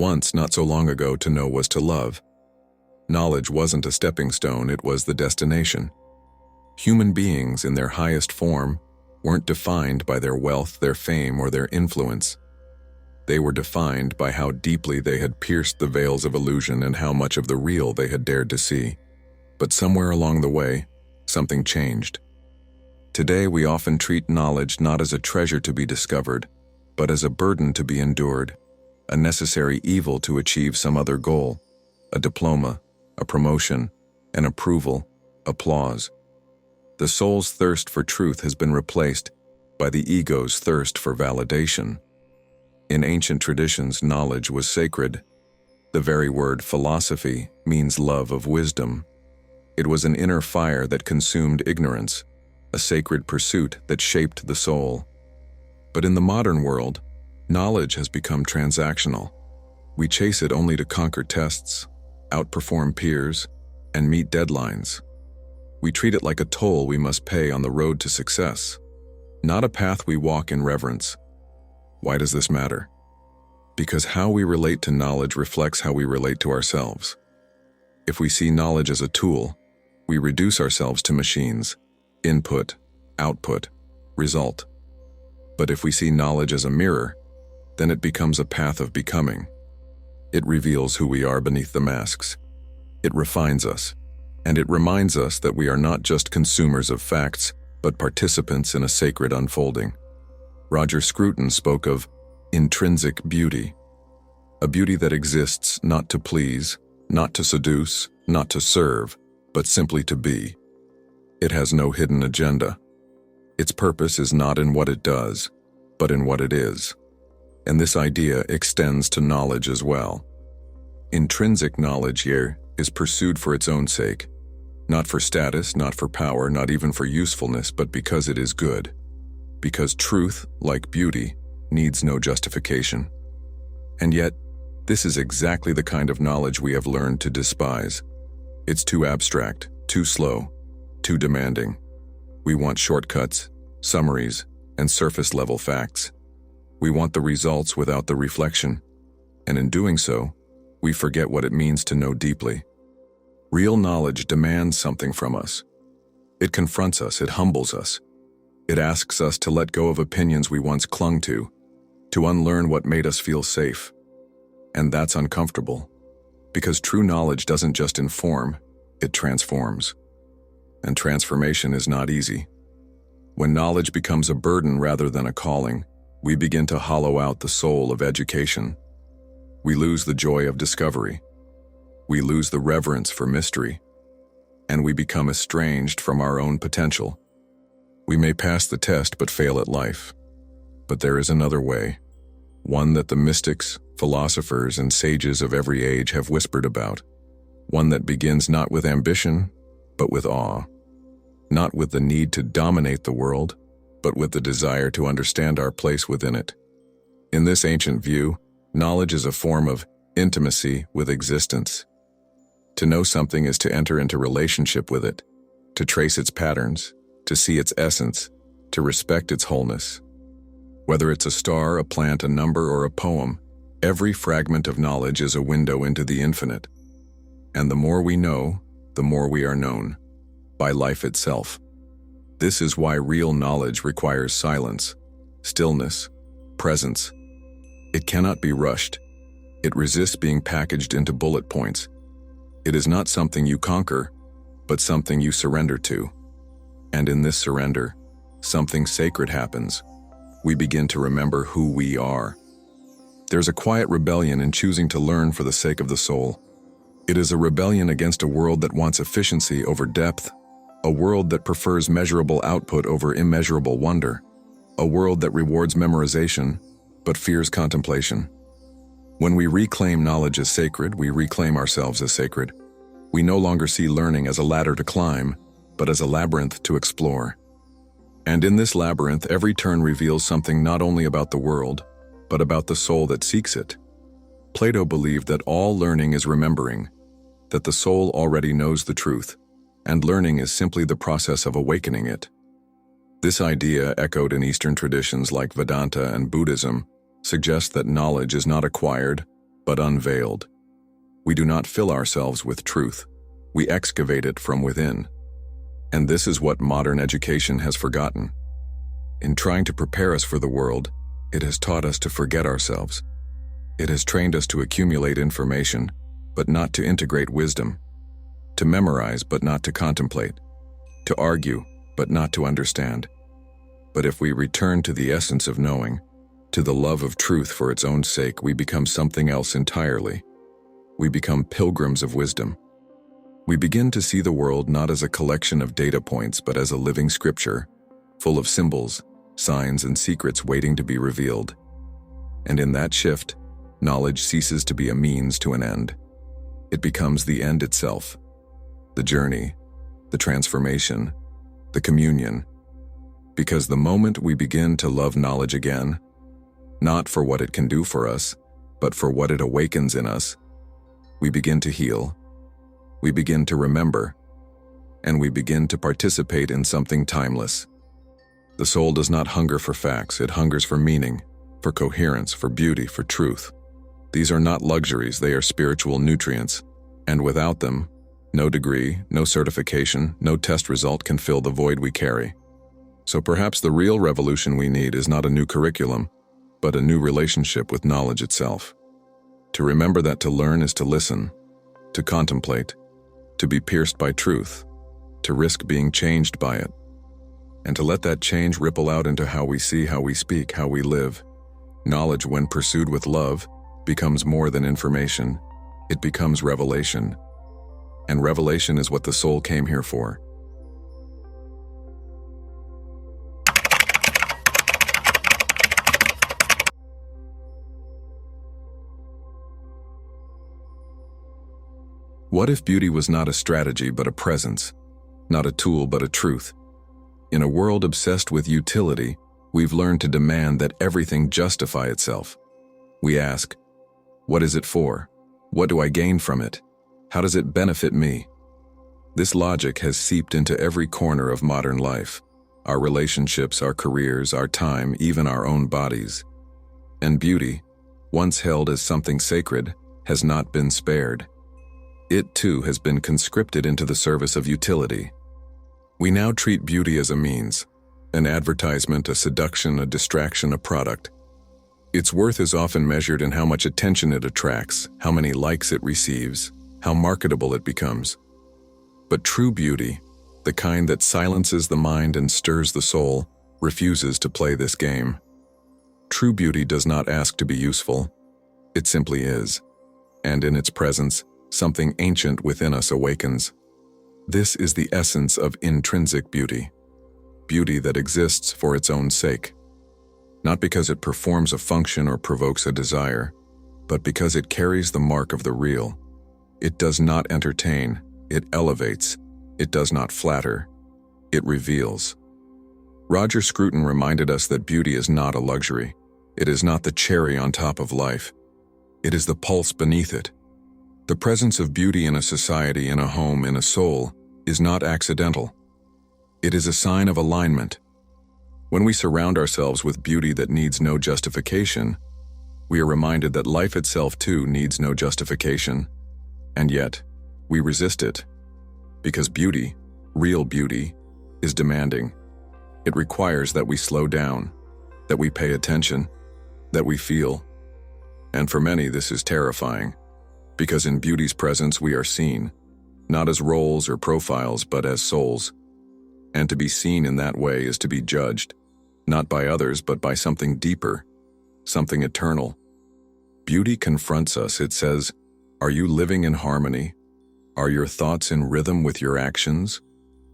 Once, not so long ago, to know was to love. Knowledge wasn't a stepping stone, it was the destination. Human beings, in their highest form, weren't defined by their wealth, their fame, or their influence. They were defined by how deeply they had pierced the veils of illusion and how much of the real they had dared to see. But somewhere along the way, something changed. Today, we often treat knowledge not as a treasure to be discovered, but as a burden to be endured, a necessary evil to achieve some other goal, a diploma, a promotion, an approval, applause. The soul's thirst for truth has been replaced by the ego's thirst for validation. In ancient traditions, knowledge was sacred. The very word philosophy means love of wisdom. It was an inner fire that consumed ignorance, a sacred pursuit that shaped the soul. But in the modern world, knowledge has become transactional. We chase it only to conquer tests, outperform peers, and meet deadlines. We treat it like a toll we must pay on the road to success, not a path we walk in reverence. Why does this matter? Because how we relate to knowledge reflects how we relate to ourselves. If we see knowledge as a tool, we reduce ourselves to machines: input, output, result. But if we see knowledge as a mirror, then it becomes a path of becoming. It reveals who we are beneath the masks. It refines us, and it reminds us that we are not just consumers of facts, but participants in a sacred unfolding. Roger Scruton spoke of intrinsic beauty, a beauty that exists not to please, not to seduce, not to serve, but simply to be. It has no hidden agenda. Its purpose is not in what it does, but in what it is. And this idea extends to knowledge as well. Intrinsic knowledge here is pursued for its own sake, not for status, not for power, not even for usefulness, but because it is good. Because truth, like beauty, needs no justification. And yet, this is exactly the kind of knowledge we have learned to despise. It's too abstract, too slow, too demanding. We want shortcuts, summaries, and surface-level facts. We want the results without the reflection, and in doing so, we forget what it means to know deeply. Real knowledge demands something from us. It confronts us, it humbles us. It asks us to let go of opinions we once clung to unlearn what made us feel safe. And that's uncomfortable, because true knowledge doesn't just inform, it transforms. And transformation is not easy. When knowledge becomes a burden rather than a calling, we begin to hollow out the soul of education. We lose the joy of discovery. We lose the reverence for mystery. And we become estranged from our own potential. We may pass the test but fail at life. But there is another way, one that the mystics, philosophers, and sages of every age have whispered about. One that begins not with ambition, but with awe. Not with the need to dominate the world, but with the desire to understand our place within it. In this ancient view, knowledge is a form of intimacy with existence. To know something is to enter into relationship with it, to trace its patterns, to see its essence, to respect its wholeness. Whether it's a star, a plant, a number, or a poem, every fragment of knowledge is a window into the infinite. And the more we know, the more we are known, by life itself. This is why real knowledge requires silence, stillness, presence. It cannot be rushed. It resists being packaged into bullet points. It is not something you conquer, but something you surrender to. And in this surrender, something sacred happens. We begin to remember who we are. There's a quiet rebellion in choosing to learn for the sake of the soul. It is a rebellion against a world that wants efficiency over depth, a world that prefers measurable output over immeasurable wonder, a world that rewards memorization but fears contemplation. When we reclaim knowledge as sacred, we reclaim ourselves as sacred. We no longer see learning as a ladder to climb, but as a labyrinth to explore. And in this labyrinth, every turn reveals something not only about the world, but about the soul that seeks it. Plato believed that all learning is remembering, that the soul already knows the truth, and learning is simply the process of awakening it. This idea, echoed in Eastern traditions like Vedanta and Buddhism, suggests that knowledge is not acquired, but unveiled. We do not fill ourselves with truth. We excavate it from within. And this is what modern education has forgotten. In trying to prepare us for the world, it has taught us to forget ourselves. It has trained us to accumulate information, but not to integrate wisdom, to memorize but not to contemplate, to argue but not to understand. But if we return to the essence of knowing, to the love of truth for its own sake, we become something else entirely. We become pilgrims of wisdom. We begin to see the world not as a collection of data points but as a living scripture, full of symbols, signs, and secrets waiting to be revealed. And in that shift, knowledge ceases to be a means to an end. It becomes the end itself, the journey, the transformation, the communion. Because the moment we begin to love knowledge again, not for what it can do for us, but for what it awakens in us, we begin to heal, we begin to remember, and we begin to participate in something timeless. The soul does not hunger for facts, it hungers for meaning, for coherence, for beauty, for truth. These are not luxuries, they are spiritual nutrients, and without them, no degree, no certification, no test result can fill the void we carry. So perhaps the real revolution we need is not a new curriculum, but a new relationship with knowledge itself. To remember that to learn is to listen, to contemplate, to be pierced by truth, to risk being changed by it, and to let that change ripple out into how we see, how we speak, how we live. Knowledge, when pursued with love, becomes more than information. It becomes revelation. And revelation is what the soul came here for. What if beauty was not a strategy but a presence, not a tool but a truth? In a world obsessed with utility, we've learned to demand that everything justify itself. We ask, what is it for? What do I gain from it? How does it benefit me? This logic has seeped into every corner of modern life, our relationships, our careers, our time, even our own bodies. And beauty, once held as something sacred, has not been spared. It too has been conscripted into the service of utility. We now treat beauty as a means, an advertisement, a seduction, a distraction, a product. Its worth is often measured in how much attention it attracts, how many likes it receives, how marketable it becomes. But true beauty, the kind that silences the mind and stirs the soul, refuses to play this game. True beauty does not ask to be useful. It simply is. And in its presence, something ancient within us awakens. This is the essence of intrinsic beauty. Beauty that exists for its own sake. Not because it performs a function or provokes a desire, but because it carries the mark of the real. It does not entertain, it elevates. It does not flatter, it reveals. Roger Scruton reminded us that beauty is not a luxury. It is not the cherry on top of life. It is the pulse beneath it. The presence of beauty in a society, in a home, in a soul, is not accidental. It is a sign of alignment. When we surround ourselves with beauty that needs no justification, we are reminded that life itself too needs no justification. And yet, we resist it. Because beauty, real beauty, is demanding. It requires that we slow down, that we pay attention, that we feel. And for many, this is terrifying. Because in beauty's presence we are seen, not as roles or profiles, but as souls. And to be seen in that way is to be judged, not by others, but by something deeper, something eternal. Beauty confronts us. It says, are you living in harmony? Are your thoughts in rhythm with your actions?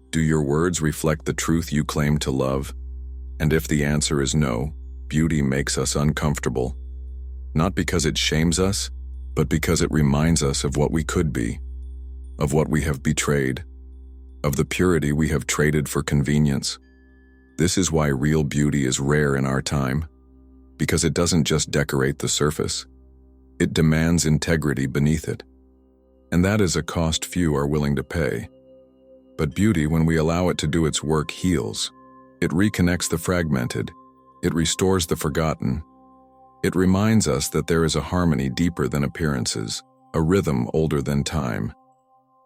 Do your words reflect the truth you claim to love? And if the answer is no, beauty makes us uncomfortable. Not because it shames us, but because it reminds us of what we could be, of what we have betrayed, of the purity we have traded for convenience. This is why real beauty is rare in our time, because it doesn't just decorate the surface. It demands integrity beneath it. And that is a cost few are willing to pay. But beauty, when we allow it to do its work, heals. It reconnects the fragmented. It restores the forgotten. It reminds us that there is a harmony deeper than appearances, a rhythm older than time,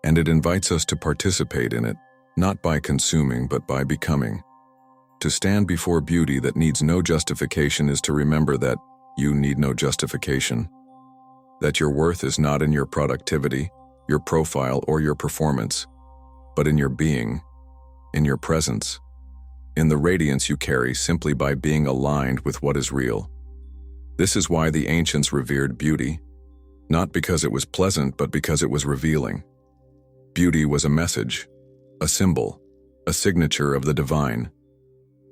and it invites us to participate in it, not by consuming but by becoming. To stand before beauty that needs no justification is to remember that you need no justification, that your worth is not in your productivity, your profile, or your performance, but in your being, in your presence, in the radiance you carry simply by being aligned with what is real. This is why the ancients revered beauty, not because it was pleasant, but because it was revealing. Beauty was a message, a symbol, a signature of the divine.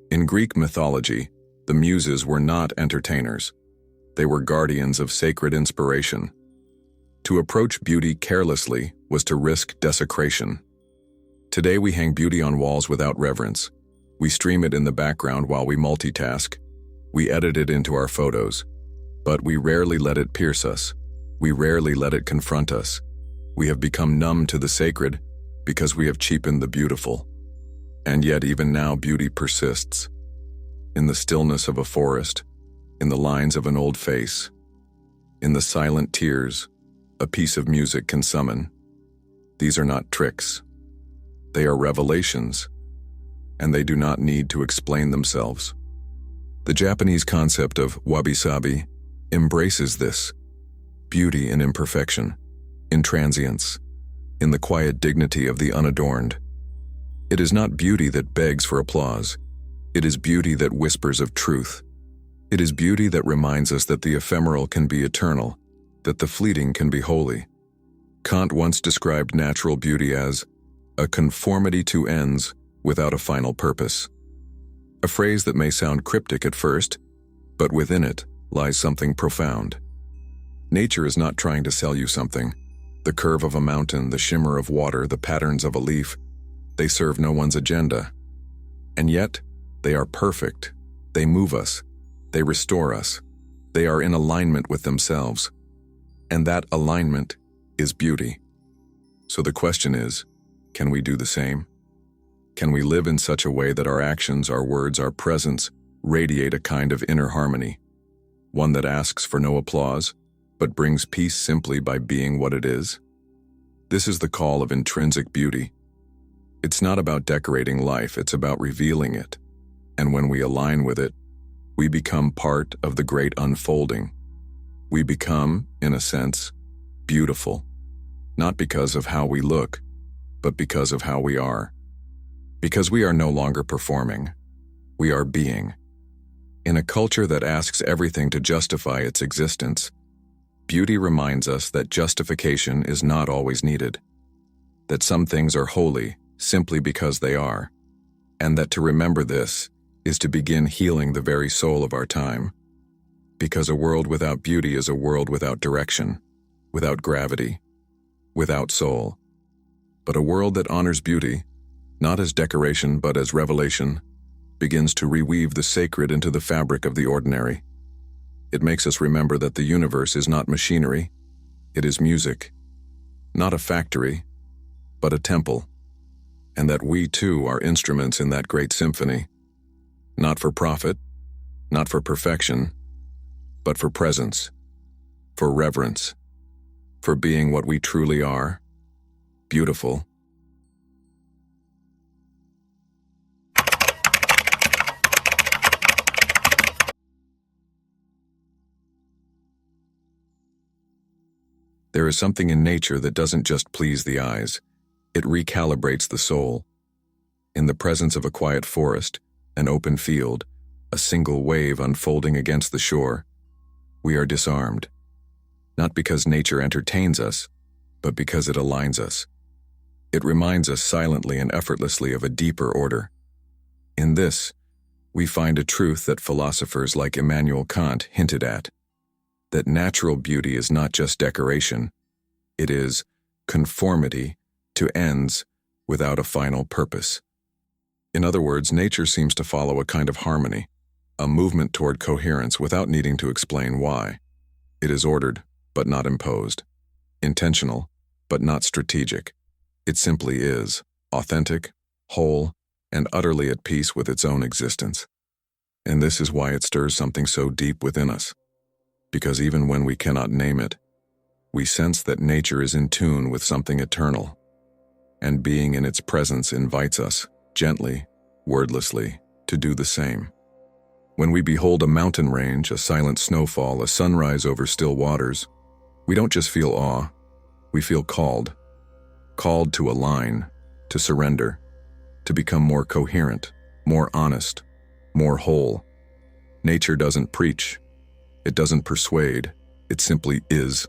In Greek mythology, the Muses were not entertainers. They were guardians of sacred inspiration. To approach beauty carelessly was to risk desecration. Today we hang beauty on walls without reverence. We stream it in the background while we multitask. We edit it into our photos. But we rarely let it pierce us. We rarely let it confront us. We have become numb to the sacred because we have cheapened the beautiful. And yet even now beauty persists. In the stillness of a forest, in the lines of an old face, in the silent tears a piece of music can summon. These are not tricks. They are revelations, and they do not need to explain themselves. The Japanese concept of wabi-sabi embraces this beauty in imperfection, in transience, in the quiet dignity of the unadorned. It is not beauty that begs for applause. It is beauty that whispers of truth. It is beauty that reminds us that the ephemeral can be eternal, that the fleeting can be holy. Kant once described natural beauty as a conformity to ends without a final purpose. A phrase that may sound cryptic at first, but within it lies something profound. Nature is not trying to sell you something. The curve of a mountain, the shimmer of water, the patterns of a leaf, they serve no one's agenda. And yet, they are perfect. They move us. They restore us. They are in alignment with themselves. And that alignment is beauty. So the question is, can we do the same? Can we live in such a way that our actions, our words, our presence radiate a kind of inner harmony? One that asks for no applause, but brings peace simply by being what it is? This is the call of intrinsic beauty. It's not about decorating life, it's about revealing it. And when we align with it, we become part of the great unfolding. We become, in a sense, beautiful, not because of how we look, but because of how we are. Because we are no longer performing, we are being. In a culture that asks everything to justify its existence, beauty reminds us that justification is not always needed, that some things are holy simply because they are, and that to remember this is to begin healing the very soul of our time. Because a world without beauty is a world without direction, without gravity, without soul. But a world that honors beauty, not as decoration but as revelation, begins to reweave the sacred into the fabric of the ordinary. It makes us remember that the universe is not machinery, it is music, not a factory, but a temple, and that we too are instruments in that great symphony, not for profit, not for perfection, but for presence, for reverence, for being what we truly are, beautiful. There is something in nature that doesn't just please the eyes, it recalibrates the soul. In the presence of a quiet forest, an open field, a single wave unfolding against the shore, we are disarmed. Not because nature entertains us, but because it aligns us. It reminds us silently and effortlessly of a deeper order. In this, we find a truth that philosophers like Immanuel Kant hinted at, that natural beauty is not just decoration, it is conformity to ends without a final purpose. In other words, nature seems to follow a kind of harmony, a movement toward coherence without needing to explain why. It is ordered, but not imposed, intentional, but not strategic. It simply is, authentic, whole, and utterly at peace with its own existence. And this is why it stirs something so deep within us. because even when we cannot name it, we sense that nature is in tune with something eternal, and being in its presence invites us, gently, wordlessly, to do the same. When we behold a mountain range, a silent snowfall, a sunrise over still waters, we don't just feel awe, we feel called to align, to surrender, to become more coherent, more honest, more whole. Nature doesn't preach, it doesn't persuade, it simply is.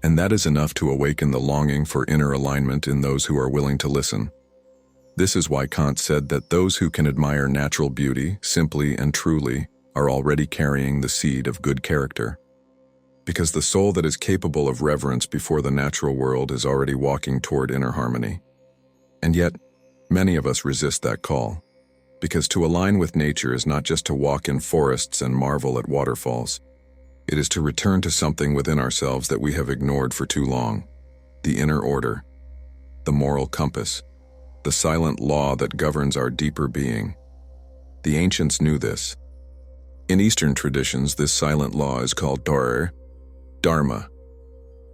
And that is enough to awaken the longing for inner alignment in those who are willing to listen. This is why Kant said that those who can admire natural beauty simply and truly are already carrying the seed of good character. Because the soul that is capable of reverence before the natural world is already walking toward inner harmony. And yet, many of us resist that call. Because to align with nature is not just to walk in forests and marvel at waterfalls. It is to return to something within ourselves that we have ignored for too long. The inner order, the moral compass, the silent law that governs our deeper being. The ancients knew this. In Eastern traditions, this silent law is called Dharma,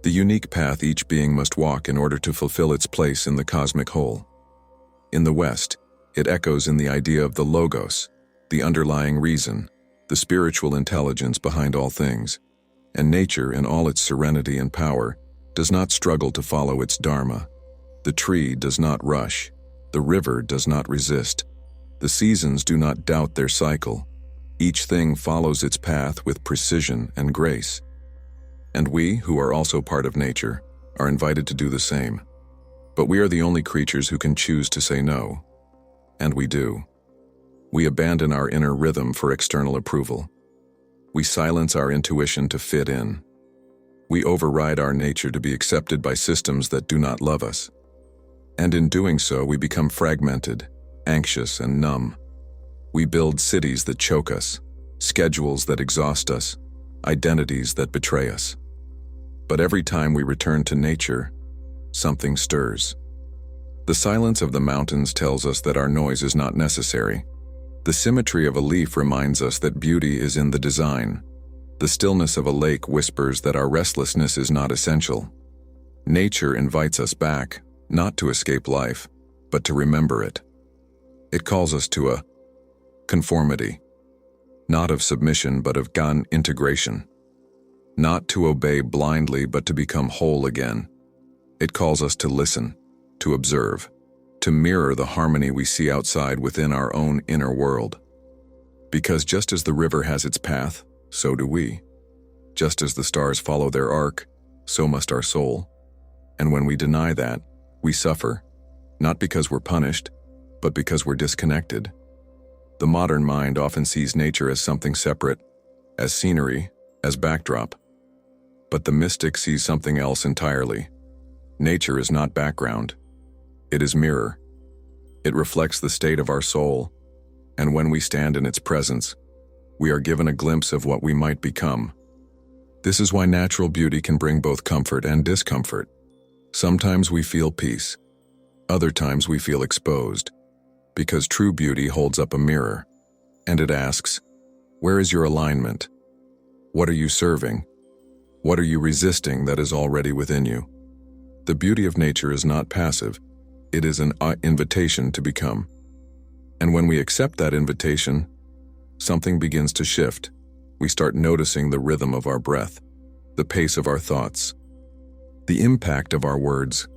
the unique path each being must walk in order to fulfill its place in the cosmic whole. In the West, it echoes in the idea of the logos, the underlying reason, the spiritual intelligence behind all things, and nature in all its serenity and power does not struggle to follow its dharma. The tree does not rush, the river does not resist, the seasons do not doubt their cycle. Each thing follows its path with precision and grace. And we, who are also part of nature, are invited to do the same. But we are the only creatures who can choose to say no. And we do. We abandon our inner rhythm for external approval. We silence our intuition to fit in. We override our nature to be accepted by systems that do not love us. And in doing so, we become fragmented, anxious, and numb. We build cities that choke us, schedules that exhaust us, identities that betray us. But every time we return to nature, something stirs. The silence of the mountains tells us that our noise is not necessary. The symmetry of a leaf reminds us that beauty is in the design. The stillness of a lake whispers that our restlessness is not essential. Nature invites us back, not to escape life, but to remember it. It calls us to a conformity, not of submission but of integration. Not to obey blindly but to become whole again. It calls us to listen, to observe, to mirror the harmony we see outside within our own inner world. Because just as the river has its path, so do we. Just as the stars follow their arc, so must our soul. And when we deny that, we suffer, not because we're punished, but because we're disconnected. The modern mind often sees nature as something separate, as scenery, as backdrop. But the mystic sees something else entirely. Nature is not background. It is mirror. It reflects the state of our soul, and when we stand in its presence, we are given a glimpse of what we might become. This is why natural beauty can bring both comfort and discomfort. Sometimes we feel peace. Other times we feel exposed, because true beauty holds up a mirror, and it asks, where is your alignment? What are you serving? What are you resisting that is already within you? The beauty of nature is not passive. It is an invitation to become. And when we accept that invitation, something begins to shift. We start noticing the rhythm of our breath, the pace of our thoughts, the impact of our words.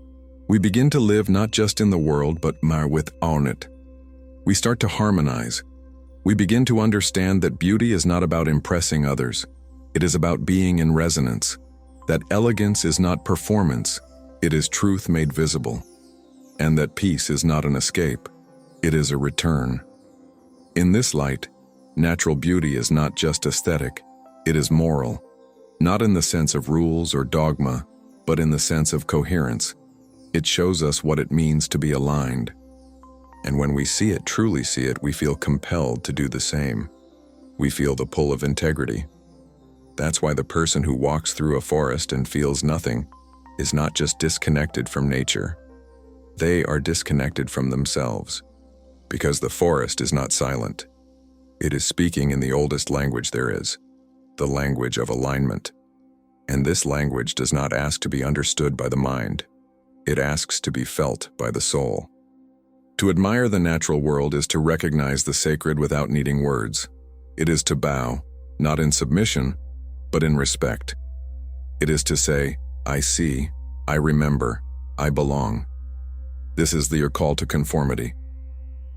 We begin to live not just in the world, but within it. We start to harmonize. We begin to understand that beauty is not about impressing others. It is about being in resonance. That elegance is not performance. It is truth made visible. And that peace is not an escape. It is a return. In this light, natural beauty is not just aesthetic. It is moral. Not in the sense of rules or dogma, but in the sense of coherence. It shows us what it means to be aligned. And when we see it, truly see it, we feel compelled to do the same. We feel the pull of integrity. That's why the person who walks through a forest and feels nothing is not just disconnected from nature. They are disconnected from themselves, because the forest is not silent. It is speaking in the oldest language there is, the language of alignment. And this language does not ask to be understood by the mind. It asks to be felt by the soul. To admire the natural world is to recognize the sacred without needing words. It is to bow, not in submission, but in respect. It is to say, I see, I remember, I belong. This is your call to conformity,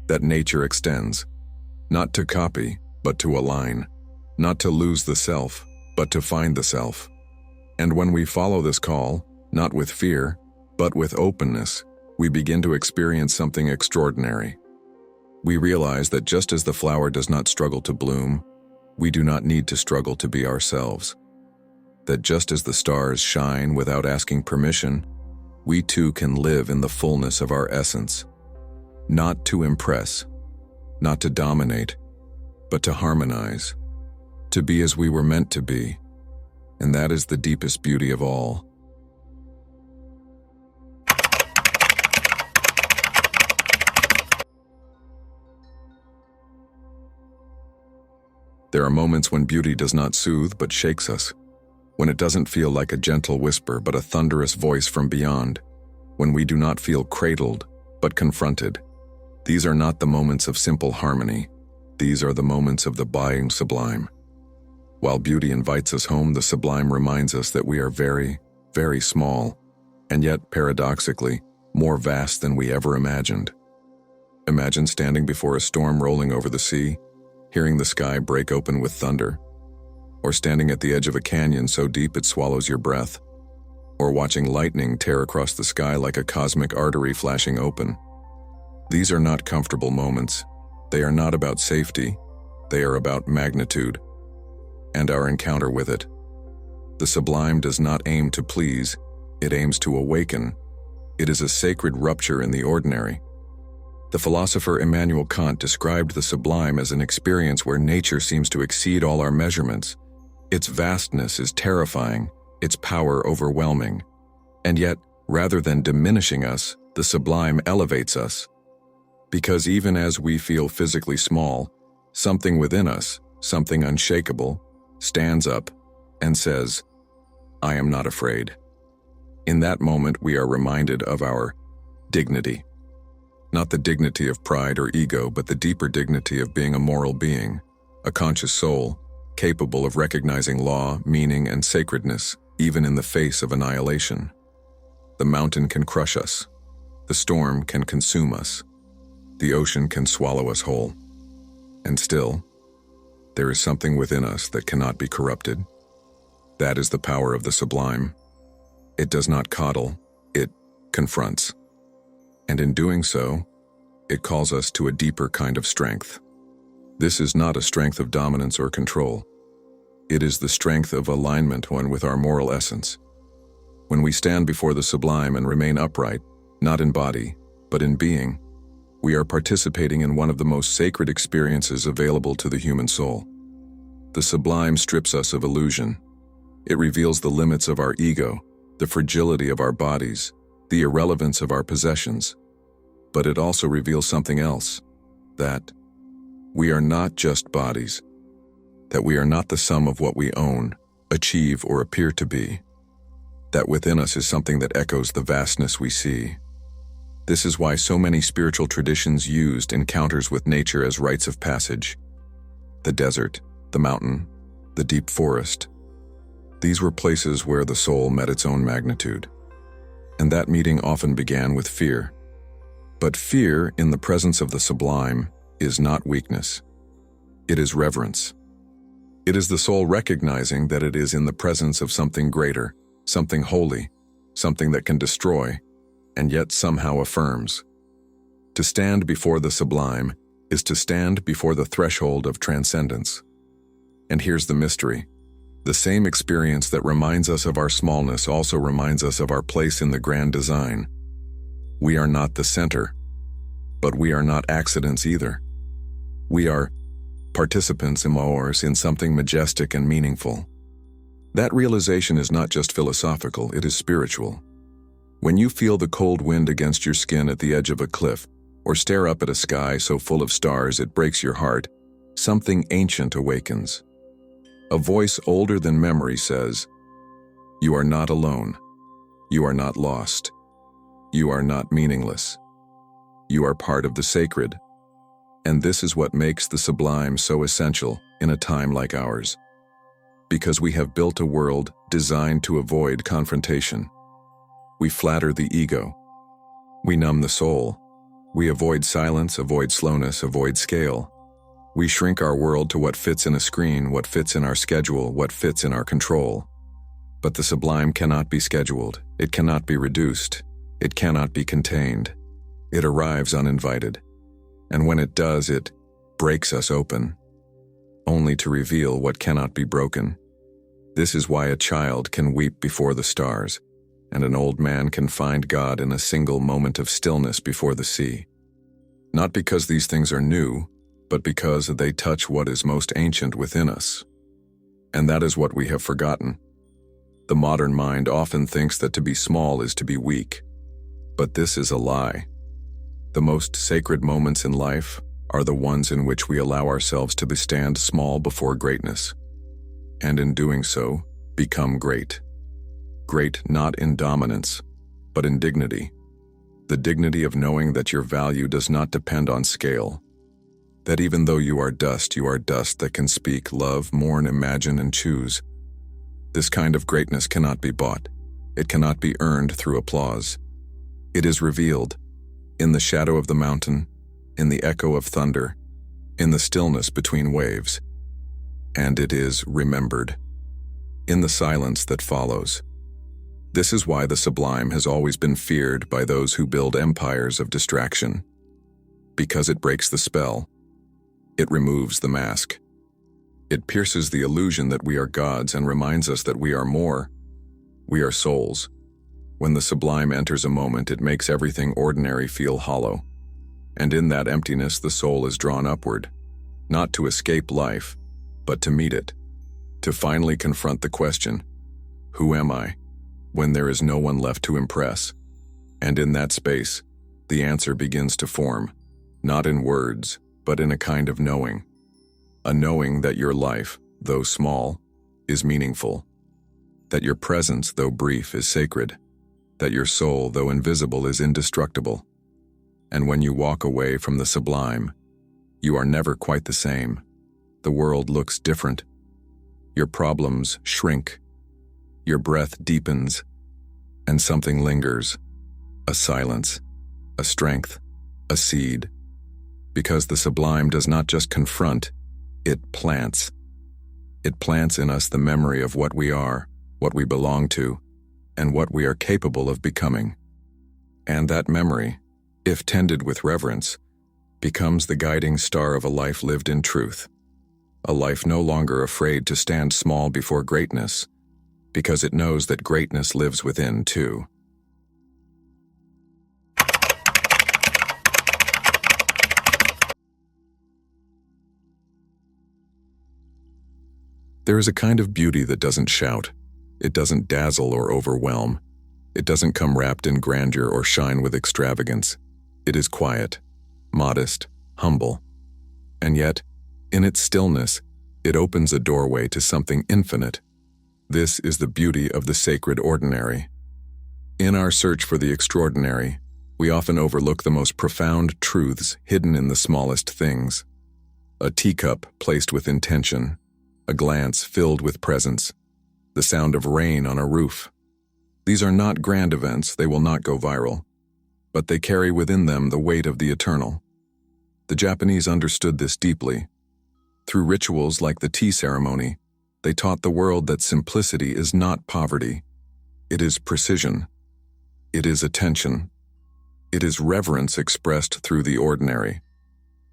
that nature extends, not to copy, but to align, not to lose the self, but to find the self. And when we follow this call, not with fear, but with openness, we begin to experience something extraordinary. We realize that just as the flower does not struggle to bloom, we do not need to struggle to be ourselves. That just as the stars shine without asking permission, we too can live in the fullness of our essence. Not to impress, not to dominate, but to harmonize, to be as we were meant to be. And that is the deepest beauty of all. There are moments when beauty does not soothe but shakes us, when it doesn't feel like a gentle whisper but a thunderous voice from beyond, when we do not feel cradled but confronted. These are not the moments of simple harmony. These are the moments of the buying sublime. While beauty invites us home, the sublime reminds us that we are very, very small, and yet, paradoxically, more vast than we ever imagined. Imagine standing before a storm rolling over the sea, hearing the sky break open with thunder, or standing at the edge of a canyon so deep it swallows your breath, or watching lightning tear across the sky like a cosmic artery flashing open. These are not comfortable moments. They are not about safety. They are about magnitude and our encounter with it. The sublime does not aim to please, it aims to awaken. It is a sacred rupture in the ordinary. The philosopher Immanuel Kant described the sublime as an experience where nature seems to exceed all our measurements. Its vastness is terrifying, its power overwhelming. And yet, rather than diminishing us, the sublime elevates us. Because even as we feel physically small, something within us, something unshakable, stands up and says, I am not afraid. In that moment, we are reminded of our dignity. Not the dignity of pride or ego, but the deeper dignity of being a moral being, a conscious soul, capable of recognizing law, meaning, and sacredness, even in the face of annihilation. The mountain can crush us. The storm can consume us. The ocean can swallow us whole. And still, there is something within us that cannot be corrupted. That is the power of the sublime. It does not coddle, it confronts. And in doing so, it calls us to a deeper kind of strength. This is not a strength of dominance or control. It is the strength of alignment one with our moral essence. When we stand before the sublime and remain upright, not in body, but in being, we are participating in one of the most sacred experiences available to the human soul. The sublime strips us of illusion. It reveals the limits of our ego, the fragility of our bodies, the irrelevance of our possessions. But it also reveals something else, that we are not just bodies, that we are not the sum of what we own, achieve, or appear to be, that within us is something that echoes the vastness we see. This is why so many spiritual traditions used encounters with nature as rites of passage. The desert, the mountain, the deep forest. These were places where the soul met its own magnitude. And that meeting often began with fear. But fear in the presence of the sublime is not weakness. It is reverence. It is the soul recognizing that it is in the presence of something greater, something holy, something that can destroy, and yet somehow affirms. To stand before the sublime is to stand before the threshold of transcendence. And here's the mystery. The same experience that reminds us of our smallness also reminds us of our place in the grand design. We are not the center, but we are not accidents either. We are participants in something majestic and meaningful. That realization is not just philosophical, it is spiritual. When you feel the cold wind against your skin at the edge of a cliff, or stare up at a sky so full of stars it breaks your heart, something ancient awakens. A voice older than memory says, "You are not alone. You are not lost. You are not meaningless. You are part of the sacred." And this is what makes the sublime so essential in a time like ours. Because we have built a world designed to avoid confrontation. We flatter the ego. We numb the soul. We avoid silence, avoid slowness, avoid scale. We shrink our world to what fits in a screen, what fits in our schedule, what fits in our control. But the sublime cannot be scheduled. It cannot be reduced. It cannot be contained. It arrives uninvited. And when it does, it breaks us open, only to reveal what cannot be broken. This is why a child can weep before the stars, and an old man can find God in a single moment of stillness before the sea. Not because these things are new, but because they touch what is most ancient within us. And that is what we have forgotten. The modern mind often thinks that to be small is to be weak. But this is a lie. The most sacred moments in life are the ones in which we allow ourselves to stand small before greatness, and in doing so, become great. Great not in dominance, but in dignity. The dignity of knowing that your value does not depend on scale. That even though you are dust that can speak, love, mourn, imagine, and choose. This kind of greatness cannot be bought. It cannot be earned through applause. It is revealed in the shadow of the mountain, in the echo of thunder, in the stillness between waves. And it is remembered in the silence that follows. This is why the sublime has always been feared by those who build empires of distraction. Because it breaks the spell. It removes the mask. It pierces the illusion that we are gods and reminds us that we are more. We are souls. When the sublime enters a moment, it makes everything ordinary feel hollow. And in that emptiness, the soul is drawn upward, not to escape life, but to meet it, to finally confront the question, who am I, when there is no one left to impress? And in that space, the answer begins to form, not in words, but in a kind of knowing. A knowing that your life, though small, is meaningful. That your presence, though brief, is sacred. That your soul, though invisible, is indestructible. And when you walk away from the sublime, you are never quite the same. The world looks different. Your problems shrink. Your breath deepens, and something lingers. A silence, a strength, a seed. Because the sublime does not just confront, it plants. It plants in us the memory of what we are, what we belong to, and what we are capable of becoming. And that memory, if tended with reverence, becomes the guiding star of a life lived in truth. A life no longer afraid to stand small before greatness, because it knows that greatness lives within too. There is a kind of beauty that doesn't shout. It doesn't dazzle or overwhelm. It doesn't come wrapped in grandeur or shine with extravagance. It is quiet, modest, humble. And yet, in its stillness, it opens a doorway to something infinite. This is the beauty of the sacred ordinary. In our search for the extraordinary, we often overlook the most profound truths hidden in the smallest things. A teacup placed with intention, a glance filled with presence, the sound of rain on a roof. These are not grand events, they will not go viral, but they carry within them the weight of the eternal. The Japanese understood this deeply. Through rituals like the tea ceremony, they taught the world that simplicity is not poverty. It is precision. It is attention. It is reverence expressed through the ordinary.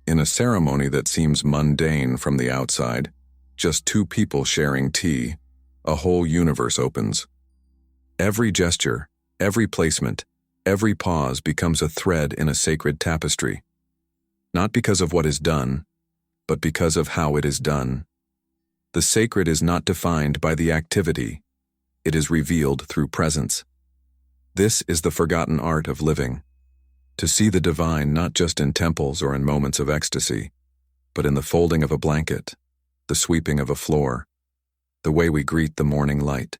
In a ceremony that seems mundane from the outside, just two people sharing tea, a whole universe opens. Every gesture, every placement, every pause becomes a thread in a sacred tapestry. Not because of what is done, but because of how it is done. The sacred is not defined by the activity. It is revealed through presence. This is the forgotten art of living. To see the divine not just in temples or in moments of ecstasy, but in the folding of a blanket, the sweeping of a floor, the way we greet the morning light.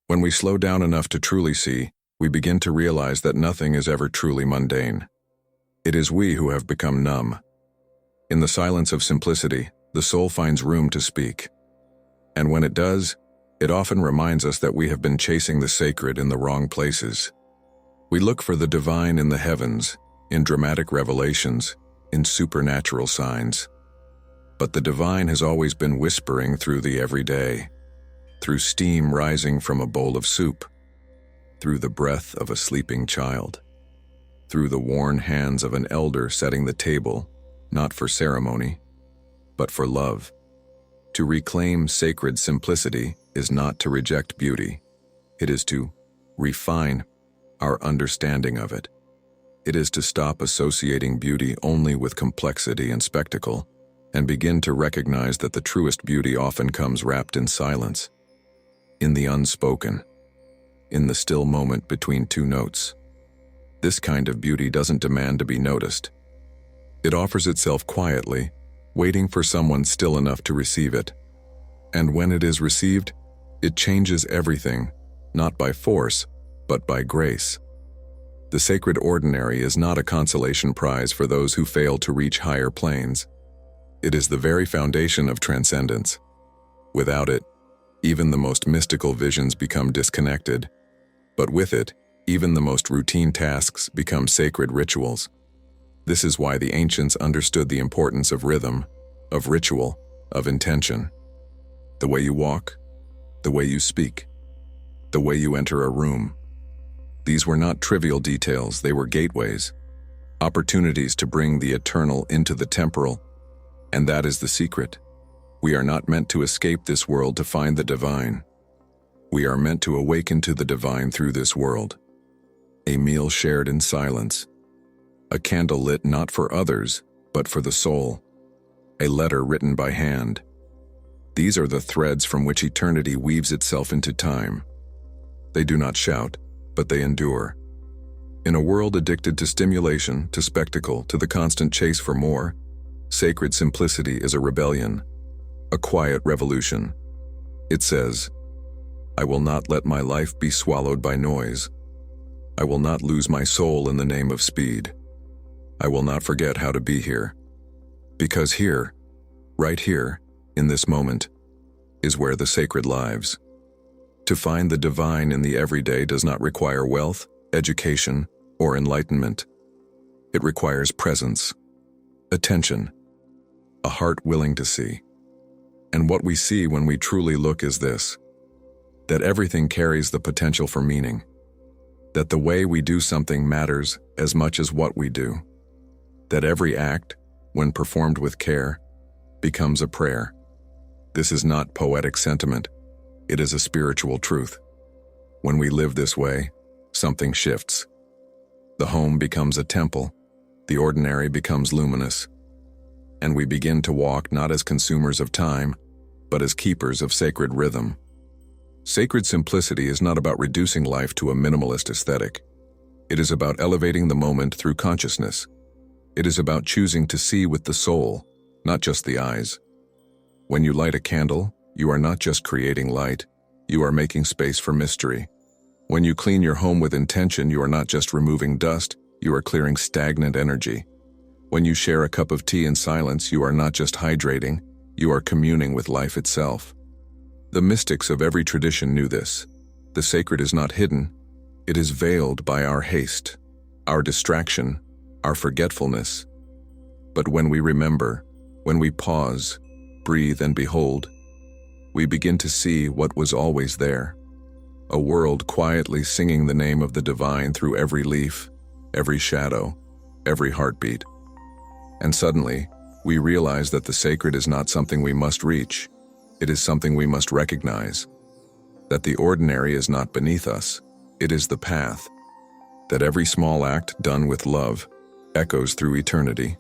When we slow down enough to truly see, we begin to realize that nothing is ever truly mundane. It is we who have become numb. In the silence of simplicity, the soul finds room to speak. And when it does, it often reminds us that we have been chasing the sacred in the wrong places. We look for the divine in the heavens, in dramatic revelations, in supernatural signs. But the divine has always been whispering through the everyday, through steam rising from a bowl of soup, through the breath of a sleeping child, through the worn hands of an elder setting the table, not for ceremony, but for love. To reclaim sacred simplicity is not to reject beauty. It is to refine our understanding of it. It is to stop associating beauty only with complexity and spectacle, and begin to recognize that the truest beauty often comes wrapped in silence, in the unspoken, in the still moment between two notes. This kind of beauty doesn't demand to be noticed. It offers itself quietly, waiting for someone still enough to receive it. And when it is received, it changes everything, not by force, but by grace. The sacred ordinary is not a consolation prize for those who fail to reach higher planes. It is the very foundation of transcendence. Without it, even the most mystical visions become disconnected, but with it, even the most routine tasks become sacred rituals. This is why the ancients understood the importance of rhythm, of ritual, of intention. The way you walk, the way you speak, the way you enter a room. These were not trivial details, they were gateways, opportunities to bring the eternal into the temporal, and that is the secret. We are not meant to escape this world to find the divine. We are meant to awaken to the divine through this world. A meal shared in silence, a candle lit not for others, but for the soul, a letter written by hand. These are the threads from which eternity weaves itself into time. They do not shout, but they endure. In a world addicted to stimulation, to spectacle, to the constant chase for more, sacred simplicity is a rebellion, a quiet revolution. It says, I will not let my life be swallowed by noise. I will not lose my soul in the name of speed. I will not forget how to be here. Because here, right here, in this moment, is where the sacred lives. To find the divine in the everyday does not require wealth, education, or enlightenment. It requires presence, attention, a heart willing to see. And what we see when we truly look is this: that everything carries the potential for meaning, that the way we do something matters as much as what we do, that every act, when performed with care, becomes a prayer. This is not poetic sentiment. It is a spiritual truth. When we live this way, something shifts. The home becomes a temple, the ordinary becomes luminous, and we begin to walk not as consumers of time, but as keepers of sacred rhythm. Sacred simplicity is not about reducing life to a minimalist aesthetic. It is about elevating the moment through consciousness. It is about choosing to see with the soul, not just the eyes. When you light a candle, you are not just creating light, you are making space for mystery. When you clean your home with intention, you are not just removing dust, you are clearing stagnant energy. When you share a cup of tea in silence, you are not just hydrating, you are communing with life itself. The mystics of every tradition knew this. The sacred is not hidden, it is veiled by our haste, our distraction, our forgetfulness. But when we remember, when we pause, breathe and behold, we begin to see what was always there. A world quietly singing the name of the divine through every leaf, every shadow, every heartbeat. And suddenly, we realize that the sacred is not something we must reach, it is something we must recognize. That the ordinary is not beneath us, it is the path. That every small act done with love echoes through eternity.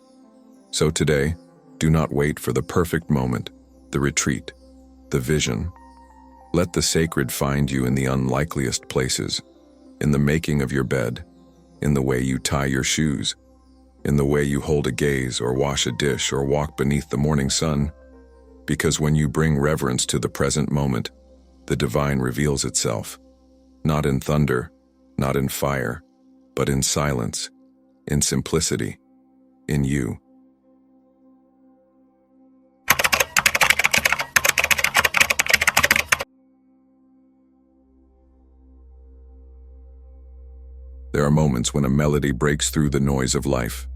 So today, do not wait for the perfect moment, the retreat, the vision. Let the sacred find you in the unlikeliest places, in the making of your bed, in the way you tie your shoes, in the way you hold a gaze or wash a dish or walk beneath the morning sun. Because when you bring reverence to the present moment, the divine reveals itself, not in thunder, not in fire, but in silence, in simplicity, in you. There are moments when a melody breaks through the noise of life,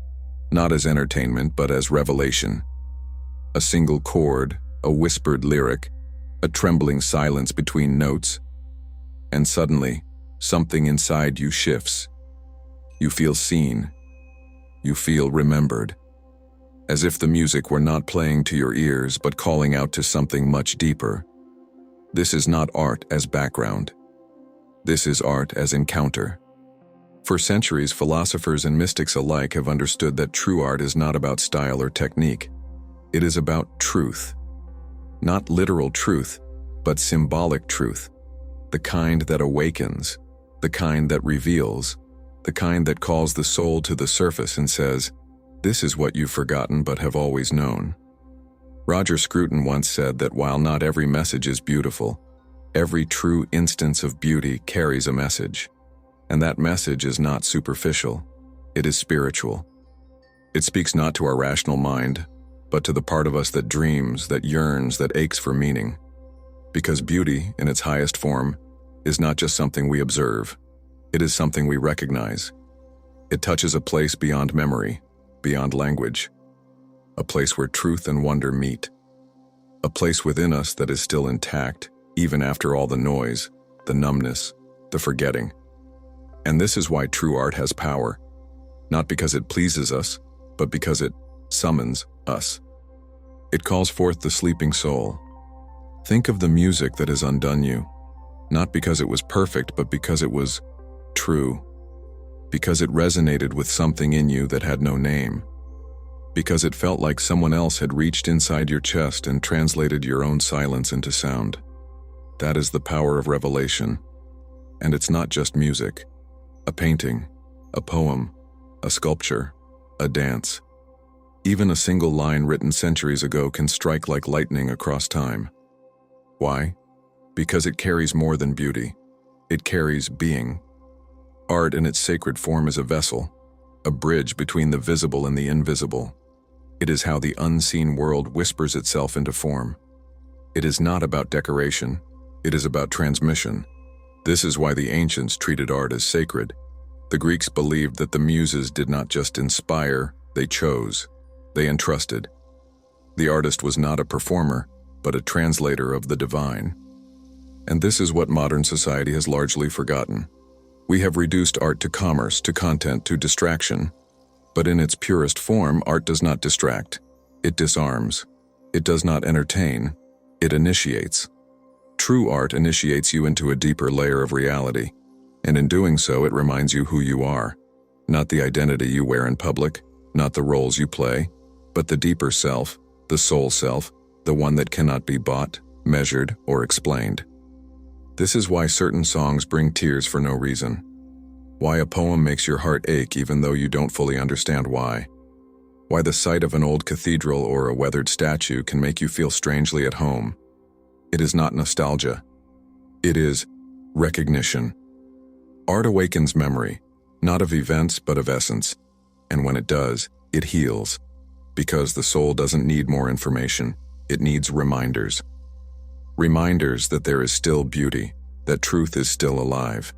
not as entertainment but as revelation. A single chord, a whispered lyric, a trembling silence between notes, and suddenly, something inside you shifts. You feel seen. You feel remembered. As if the music were not playing to your ears but calling out to something much deeper. This is not art as background. This is art as encounter. For centuries, philosophers and mystics alike have understood that true art is not about style or technique. It is about truth. Not literal truth, but symbolic truth. The kind that awakens, the kind that reveals, the kind that calls the soul to the surface and says, "This is what you've forgotten but have always known." Roger Scruton once said that while not every message is beautiful, every true instance of beauty carries a message. And that message is not superficial, it is spiritual. It speaks not to our rational mind, but to the part of us that dreams, that yearns, that aches for meaning. Because beauty, in its highest form, is not just something we observe, it is something we recognize. It touches a place beyond memory, beyond language, a place where truth and wonder meet, a place within us that is still intact, even after all the noise, the numbness, the forgetting. And this is why true art has power, not because it pleases us, but because it summons us. It calls forth the sleeping soul. Think of the music that has undone you, not because it was perfect, but because it was true, because it resonated with something in you that had no name, because it felt like someone else had reached inside your chest and translated your own silence into sound. That is the power of revelation. And it's not just music. A painting, a poem, a sculpture, a dance. Even a single line written centuries ago can strike like lightning across time. Why? Because it carries more than beauty. It carries being. Art in its sacred form is a vessel, a bridge between the visible and the invisible. It is how the unseen world whispers itself into form. It is not about decoration, it is about transmission. This is why the ancients treated art as sacred. The Greeks believed that the muses did not just inspire, they chose, they entrusted. The artist was not a performer, but a translator of the divine. And this is what modern society has largely forgotten. We have reduced art to commerce, to content, to distraction. But in its purest form, art does not distract. It disarms. It does not entertain. It initiates. True art initiates you into a deeper layer of reality, and in doing so it reminds you who you are, not the identity you wear in public, not the roles you play, but the deeper self, the soul self, the one that cannot be bought, measured, or explained. This is why certain songs bring tears for no reason, why a poem makes your heart ache even though you don't fully understand why the sight of an old cathedral or a weathered statue can make you feel strangely at home. It is not nostalgia. It is recognition. Art awakens memory, not of events but of essence. And when it does, it heals. Because the soul doesn't need more information, it needs reminders. Reminders that there is still beauty, that truth is still alive,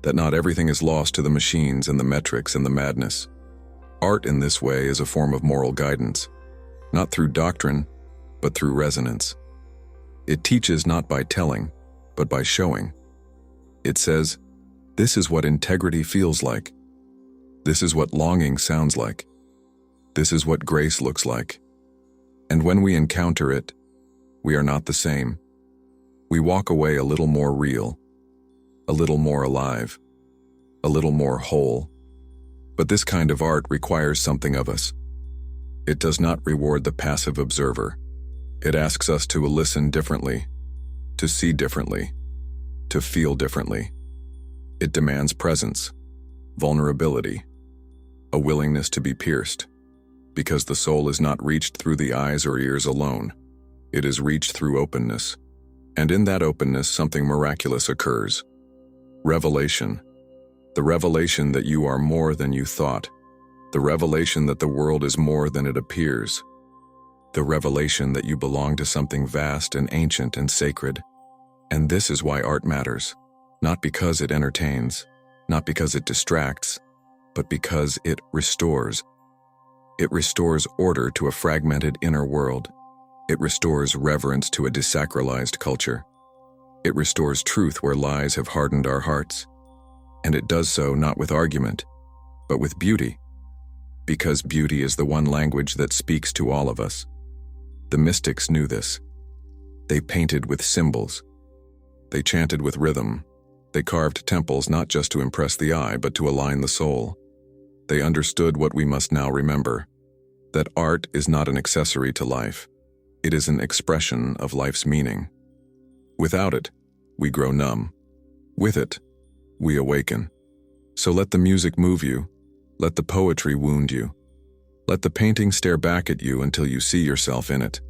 that not everything is lost to the machines and the metrics and the madness. Art in this way is a form of moral guidance, not through doctrine, but through resonance. It teaches not by telling, but by showing. It says, this is what integrity feels like. This is what longing sounds like. This is what grace looks like. And when we encounter it, we are not the same. We walk away a little more real, a little more alive, a little more whole. But this kind of art requires something of us. It does not reward the passive observer. It asks us to listen differently, to see differently, to feel differently. It demands presence, vulnerability, a willingness to be pierced, because the soul is not reached through the eyes or ears alone. It is reached through openness. And in that openness, something miraculous occurs. Revelation. The revelation that you are more than you thought. The revelation that the world is more than it appears. The revelation that you belong to something vast and ancient and sacred. And this is why art matters. Not because it entertains, not because it distracts, but because it restores. It restores order to a fragmented inner world. It restores reverence to a desacralized culture. It restores truth where lies have hardened our hearts. And it does so not with argument, but with beauty. Because beauty is the one language that speaks to all of us. The mystics knew this. They painted with symbols. They chanted with rhythm. They carved temples not just to impress the eye, but to align the soul. They understood what we must now remember, that art is not an accessory to life. It is an expression of life's meaning. Without it, we grow numb. With it, we awaken. So let the music move you. Let the poetry wound you. Let the painting stare back at you until you see yourself in it.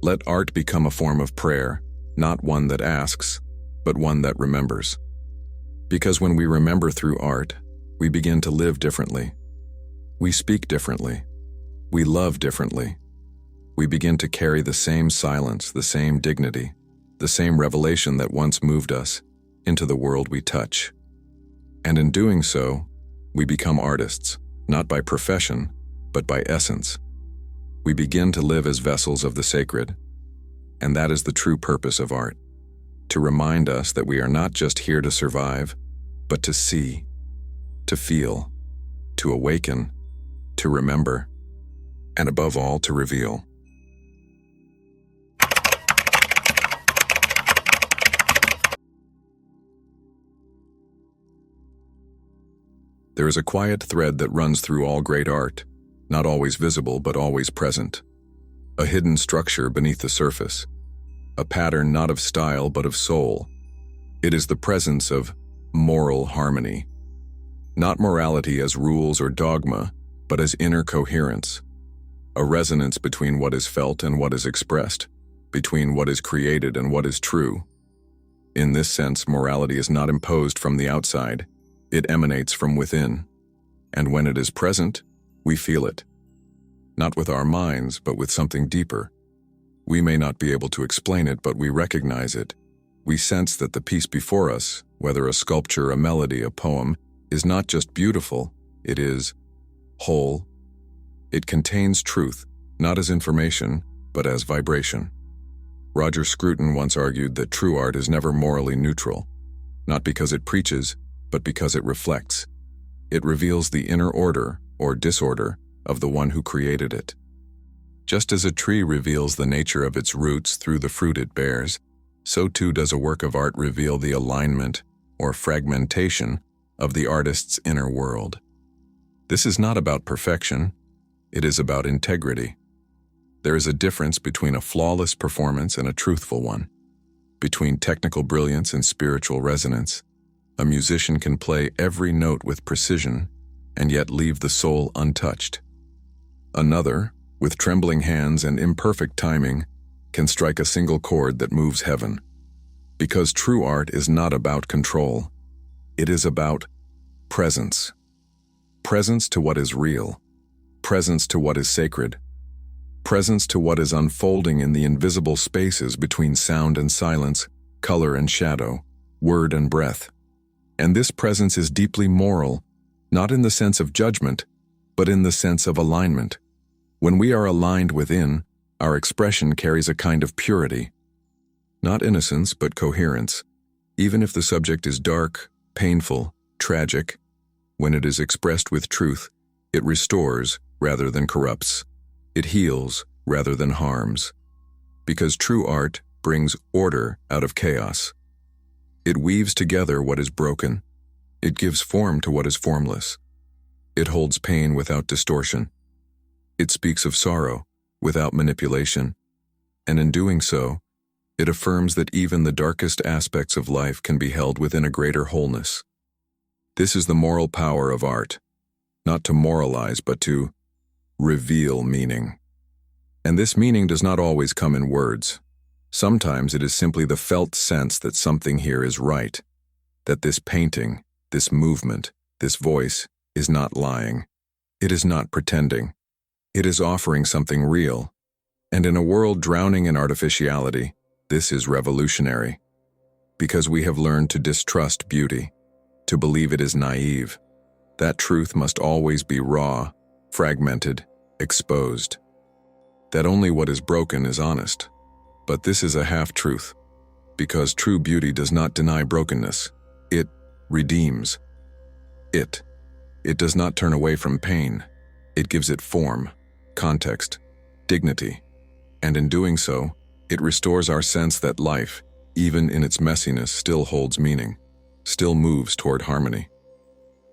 Let art become a form of prayer, not one that asks, but one that remembers. Because when we remember through art, we begin to live differently. We speak differently. We love differently. We begin to carry the same silence, the same dignity, the same revelation that once moved us into the world we touch. And in doing so, we become artists, not by profession, but by essence. We begin to live as vessels of the sacred, and that is the true purpose of art, to remind us that we are not just here to survive, but to see, to feel, to awaken, to remember, and above all, to reveal. There is a quiet thread that runs through all great art, not always visible but always present. A hidden structure beneath the surface. A pattern not of style but of soul. It is the presence of moral harmony. Not morality as rules or dogma, but as inner coherence. A resonance between what is felt and what is expressed, between what is created and what is true. In this sense, morality is not imposed from the outside. It emanates from within, and when it is present, we feel it. Not with our minds, but with something deeper. We may not be able to explain it, but we recognize it. We sense that the piece before us, whether a sculpture, a melody, a poem, is not just beautiful, it is whole. It contains truth, not as information, but as vibration. Roger Scruton once argued that true art is never morally neutral, not because it preaches, but because it reflects. It reveals the inner order, or disorder, of the one who created it. Just as a tree reveals the nature of its roots through the fruit it bears, so too does a work of art reveal the alignment, or fragmentation, of the artist's inner world. This is not about perfection, it is about integrity. There is a difference between a flawless performance and a truthful one, between technical brilliance and spiritual resonance. A musician can play every note with precision and yet leave the soul untouched. Another, with trembling hands and imperfect timing, can strike a single chord that moves heaven. Because true art is not about control. It is about presence. Presence to what is real. Presence to what is sacred. Presence to what is unfolding in the invisible spaces between sound and silence, color and shadow, word and breath. And this presence is deeply moral, not in the sense of judgment, but in the sense of alignment. When we are aligned within, our expression carries a kind of purity. Not innocence, but coherence. Even if the subject is dark, painful, tragic, when it is expressed with truth, it restores rather than corrupts. It heals rather than harms. Because true art brings order out of chaos. It weaves together what is broken. It gives form to what is formless. It holds pain without distortion. It speaks of sorrow without manipulation. And in doing so, it affirms that even the darkest aspects of life can be held within a greater wholeness. This is the moral power of art, not to moralize, but to reveal meaning. And this meaning does not always come in words. Sometimes it is simply the felt sense that something here is right, that this painting, this movement, this voice is not lying. It is not pretending. It is offering something real. And in a world drowning in artificiality, this is revolutionary. Because we have learned to distrust beauty, to believe it is naive. That truth must always be raw, fragmented, exposed. That only what is broken is honest. But this is a half-truth, because true beauty does not deny brokenness. It redeems. It does not turn away from pain. It gives it form, context, dignity. And in doing so, it restores our sense that life, even in its messiness, still holds meaning, still moves toward harmony.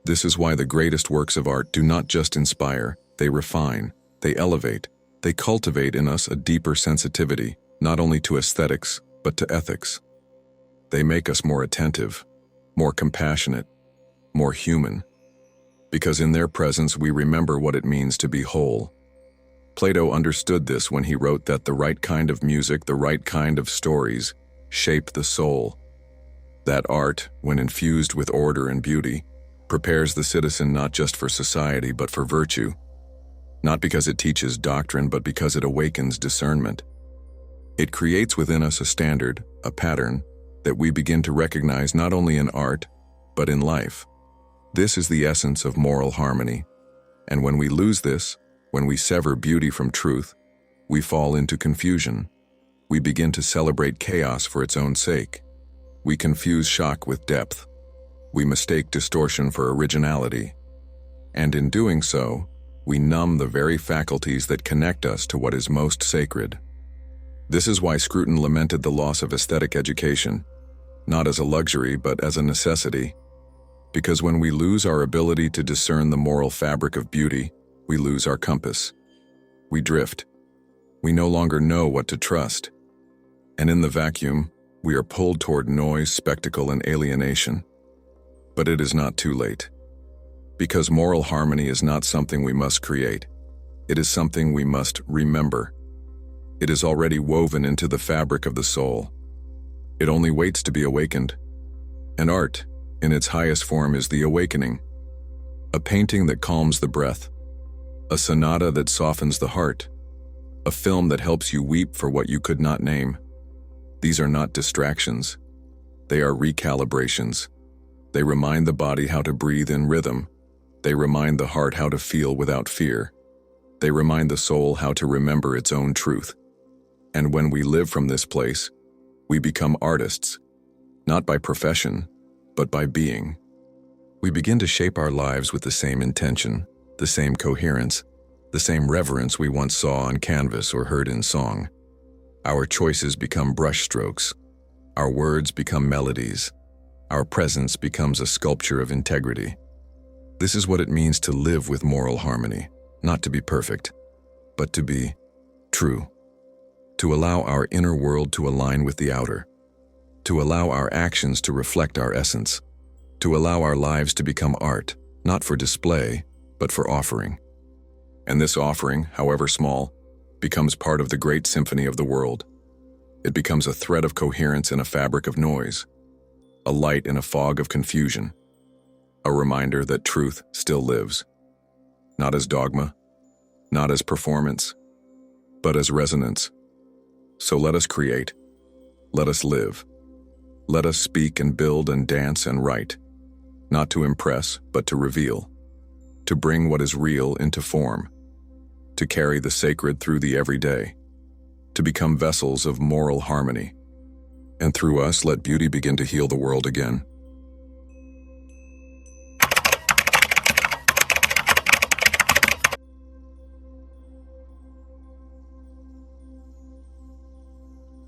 This is why the greatest works of art do not just inspire, they refine, they elevate, they cultivate in us a deeper sensitivity, not only to aesthetics, but to ethics. They make us more attentive, more compassionate, more human, because in their presence we remember what it means to be whole. Plato understood this when he wrote that the right kind of music, the right kind of stories, shape the soul. That art, when infused with order and beauty, prepares the citizen not just for society but for virtue, not because it teaches doctrine but because it awakens discernment. It creates within us a standard, a pattern, that we begin to recognize not only in art, but in life. This is the essence of moral harmony, and when we lose this, when we sever beauty from truth, we fall into confusion. We begin to celebrate chaos for its own sake. We confuse shock with depth. We mistake distortion for originality. And in doing so, we numb the very faculties that connect us to what is most sacred. This is why Scruton lamented the loss of aesthetic education, not as a luxury but as a necessity. Because when we lose our ability to discern the moral fabric of beauty, we lose our compass. We drift. We no longer know what to trust. And in the vacuum, we are pulled toward noise, spectacle, and alienation. But it is not too late. Because moral harmony is not something we must create. It is something we must remember. It is already woven into the fabric of the soul. It only waits to be awakened. And art, in its highest form, is the awakening. A painting that calms the breath. A sonata that softens the heart. A film that helps you weep for what you could not name. These are not distractions. They are recalibrations. They remind the body how to breathe in rhythm. They remind the heart how to feel without fear. They remind the soul how to remember its own truth. And when we live from this place, we become artists, not by profession, but by being. We begin to shape our lives with the same intention, the same coherence, the same reverence we once saw on canvas or heard in song. Our choices become brushstrokes. Our words become melodies. Our presence becomes a sculpture of integrity. This is what it means to live with moral harmony, not to be perfect, but to be true. To allow our inner world to align with the outer. To allow our actions to reflect our essence. To allow our lives to become art, not for display, but for offering. And this offering, however small, becomes part of the great symphony of the world. It becomes a thread of coherence in a fabric of noise, a light in a fog of confusion, a reminder that truth still lives, not as dogma, not as performance, but as resonance. So let us create, let us live, let us speak and build and dance and write, not to impress, but to reveal, to bring what is real into form, to carry the sacred through the everyday, to become vessels of moral harmony. And through us, let beauty begin to heal the world again.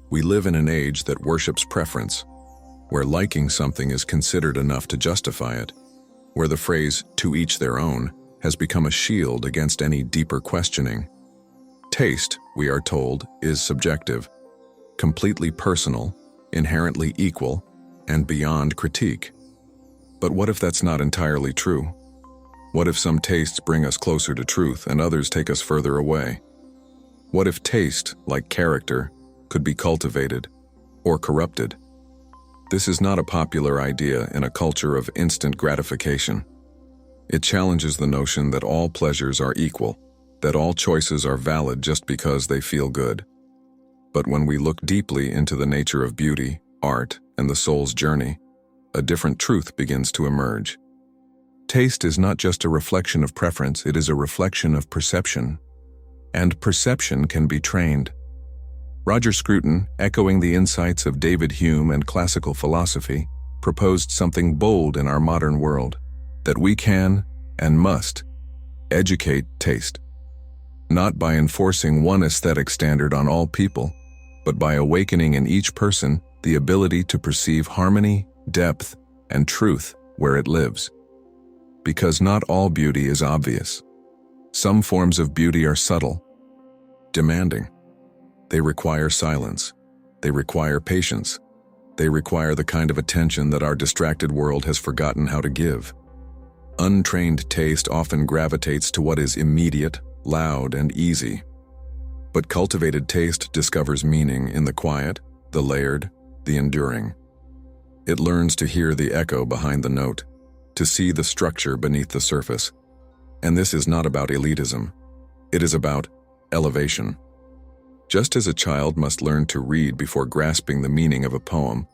We live in an age that worships preference, where liking something is considered enough to justify it, where the phrase, "to each their own," has become a shield against any deeper questioning. Taste, we are told, is subjective, completely personal, inherently equal, and beyond critique. But what if that's not entirely true? What if some tastes bring us closer to truth and others take us further away? What if taste, like character, could be cultivated or corrupted? This is not a popular idea in a culture of instant gratification. It challenges the notion that all pleasures are equal, that all choices are valid just because they feel good. But when we look deeply into the nature of beauty, art, and the soul's journey, a different truth begins to emerge. Taste is not just a reflection of preference, it is a reflection of perception. And perception can be trained. Roger Scruton, echoing the insights of David Hume and classical philosophy, proposed something bold in our modern world, that we can and must educate taste. Not by enforcing one aesthetic standard on all people, but by awakening in each person the ability to perceive harmony, depth, and truth where it lives. Because not all beauty is obvious. Some forms of beauty are subtle, demanding. They require silence. They require patience. They require the kind of attention that our distracted world has forgotten how to give. Untrained taste often gravitates to what is immediate, loud, and easy. But cultivated taste discovers meaning in the quiet, the layered, the enduring. It learns to hear the echo behind the note, to see the structure beneath the surface. And this is not about elitism. It is about elevation. Just as a child must learn to read before grasping the meaning of a poem,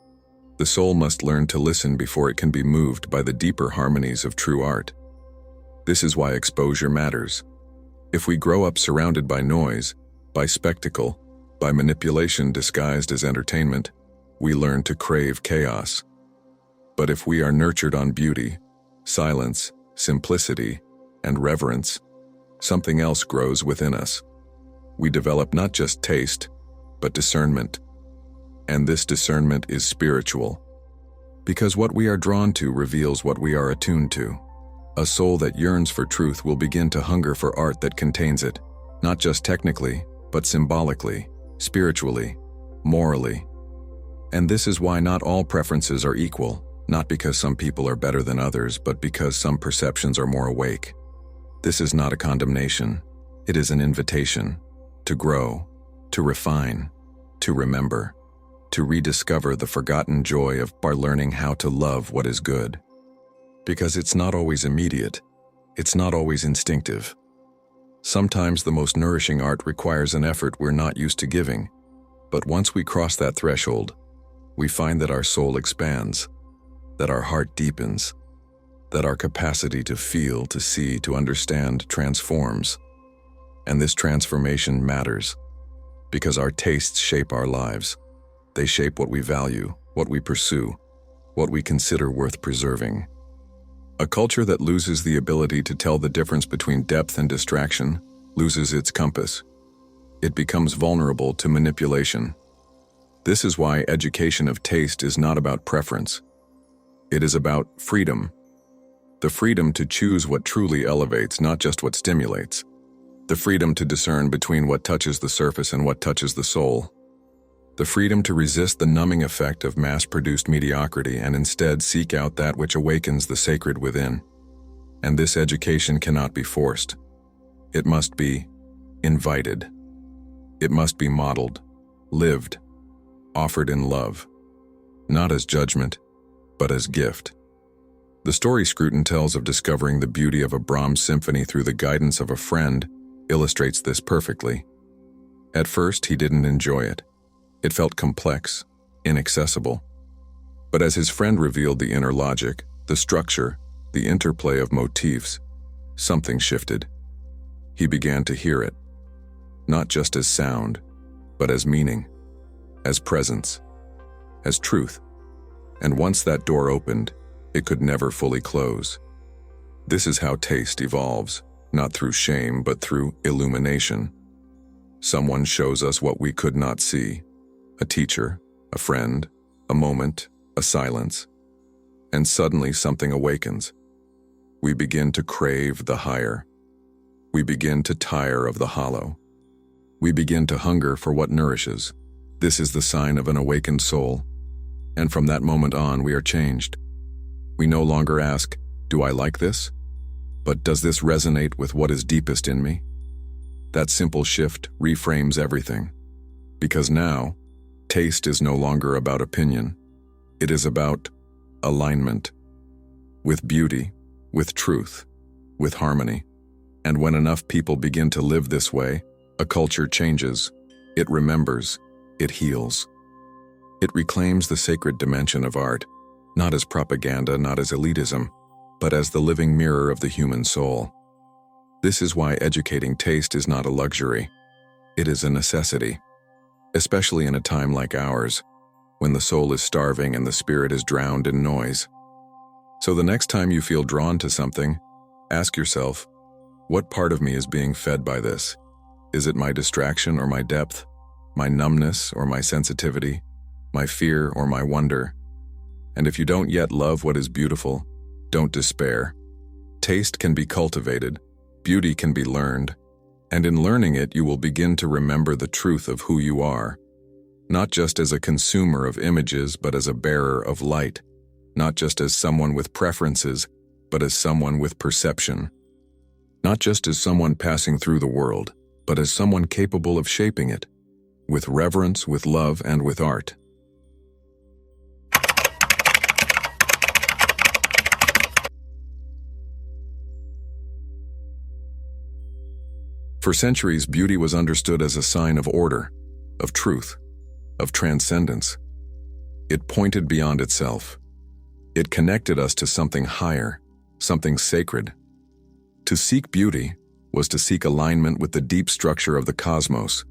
the soul must learn to listen before it can be moved by the deeper harmonies of true art. This is why exposure matters. If we grow up surrounded by noise, by spectacle, by manipulation disguised as entertainment, we learn to crave chaos. But if we are nurtured on beauty, silence, simplicity, and reverence, something else grows within us. We develop not just taste, but discernment. And this discernment is spiritual, because what we are drawn to reveals what we are attuned to. A soul that yearns for truth will begin to hunger for art that contains it, not just technically, but symbolically, spiritually, morally. And this is why not all preferences are equal, not because some people are better than others, but because some perceptions are more awake. This is not a condemnation. It is an invitation to grow, to refine, to remember, to rediscover the forgotten joy of learning how to love what is good. Because it's not always immediate, it's not always instinctive. Sometimes the most nourishing art requires an effort we're not used to giving, but once we cross that threshold, we find that our soul expands, that our heart deepens, that our capacity to feel, to see, to understand transforms. And this transformation matters, because our tastes shape our lives. They shape what we value, what we pursue, what we consider worth preserving. A culture that loses the ability to tell the difference between depth and distraction loses its compass. It becomes vulnerable to manipulation. This is why education of taste is not about preference. It is about freedom. The freedom to choose what truly elevates, not just what stimulates. The freedom to discern between what touches the surface and what touches the soul. The freedom to resist the numbing effect of mass-produced mediocrity and instead seek out that which awakens the sacred within. And this education cannot be forced. It must be invited. It must be modeled, lived, offered in love, not as judgment, but as gift. The story Scruton tells of discovering the beauty of a Brahms symphony through the guidance of a friend illustrates this perfectly. At first, he didn't enjoy it. It felt complex, inaccessible. But as his friend revealed the inner logic, the structure, the interplay of motifs, something shifted. He began to hear it, not just as sound, but as meaning, as presence, as truth. And once that door opened, it could never fully close. This is how taste evolves, not through shame, but through illumination. Someone shows us what we could not see. A teacher, a friend, a moment, a silence. And suddenly something awakens. We begin to crave the higher. We begin to tire of the hollow. We begin to hunger for what nourishes. This is the sign of an awakened soul. And from that moment on, we are changed. We no longer ask, "Do I like this?" But "Does this resonate with what is deepest in me?" That simple shift reframes everything. Because now, taste is no longer about opinion. It is about alignment. With beauty, with truth, with harmony. And when enough people begin to live this way, a culture changes. It remembers. It heals. It reclaims the sacred dimension of art, not as propaganda, not as elitism, but as the living mirror of the human soul. This is why educating taste is not a luxury. It is a necessity, especially in a time like ours, when the soul is starving and the spirit is drowned in noise. So the next time you feel drawn to something, ask yourself, what part of me is being fed by this? Is it my distraction or my depth, my numbness or my sensitivity, my fear or my wonder? And if you don't yet love what is beautiful, don't despair. Taste can be cultivated, beauty can be learned, and in learning it you will begin to remember the truth of who you are, not just as a consumer of images but as a bearer of light, not just as someone with preferences but as someone with perception, not just as someone passing through the world, but as someone capable of shaping it, with reverence, with love, and with art. For centuries, beauty was understood as a sign of order, of truth, of transcendence. It pointed beyond itself. It connected us to something higher, something sacred. To seek beauty was to seek alignment with the deep structure of the cosmos.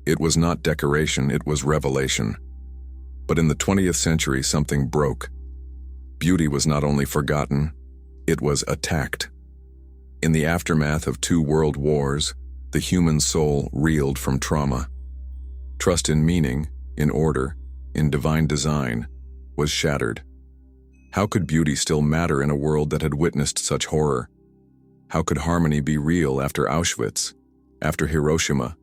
It was not decoration, it was revelation. But in the 20th century, something broke. Beauty was not only forgotten, it was attacked. In the aftermath of 2 world wars, the human soul reeled from trauma. Trust in meaning, in order, in divine design, was shattered. How could beauty still matter in a world that had witnessed such horror? How could harmony be real after Auschwitz, after Hiroshima,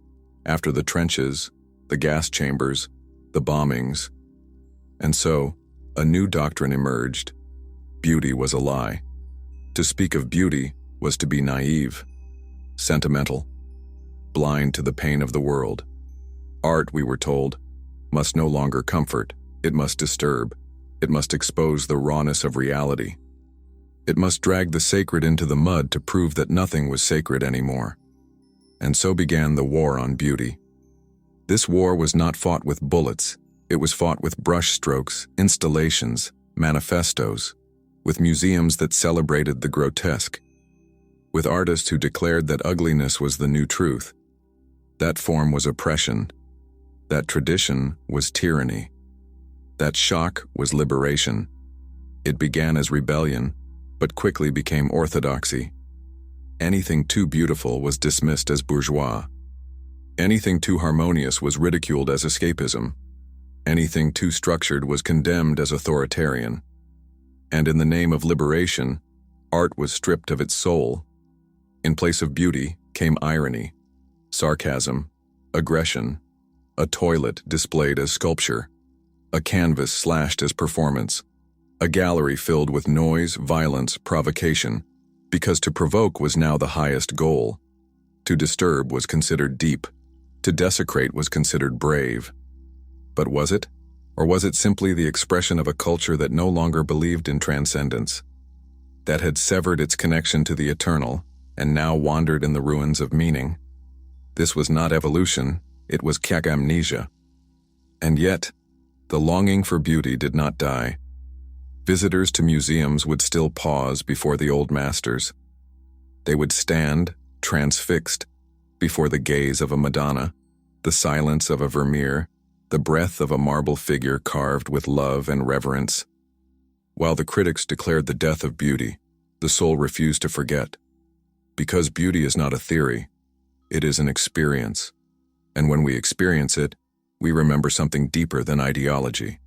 after the trenches, the gas chambers, the bombings? And so, a new doctrine emerged. Beauty was a lie. To speak of beauty was to be naive, sentimental, blind to the pain of the world. Art, we were told, must no longer comfort, it must disturb, it must expose the rawness of reality. It must drag the sacred into the mud to prove that nothing was sacred anymore. And so began the war on beauty. This war was not fought with bullets, it was fought with brushstrokes, installations, manifestos, with museums that celebrated the grotesque, with artists who declared that ugliness was the new truth. That form was oppression. That tradition was tyranny. That shock was liberation. It began as rebellion, but quickly became orthodoxy. Anything too beautiful was dismissed as bourgeois. Anything too harmonious was ridiculed as escapism. Anything too structured was condemned as authoritarian. And in the name of liberation, art was stripped of its soul. In place of beauty came irony, sarcasm, aggression, a toilet displayed as sculpture, a canvas slashed as performance, a gallery filled with noise, violence, provocation, because to provoke was now the highest goal. To disturb was considered deep, to desecrate was considered brave. But was it? Or was it simply the expression of a culture that no longer believed in transcendence, that had severed its connection to the eternal and now wandered in the ruins of meaning? This was not evolution, it was amnesia. And yet, the longing for beauty did not die. Visitors to museums would still pause before the old masters. They would stand, transfixed, before the gaze of a Madonna, the silence of a Vermeer, the breath of a marble figure carved with love and reverence. While the critics declared the death of beauty, the soul refused to forget. Because beauty is not a theory, it is an experience. And when we experience it, we remember something deeper than ideology.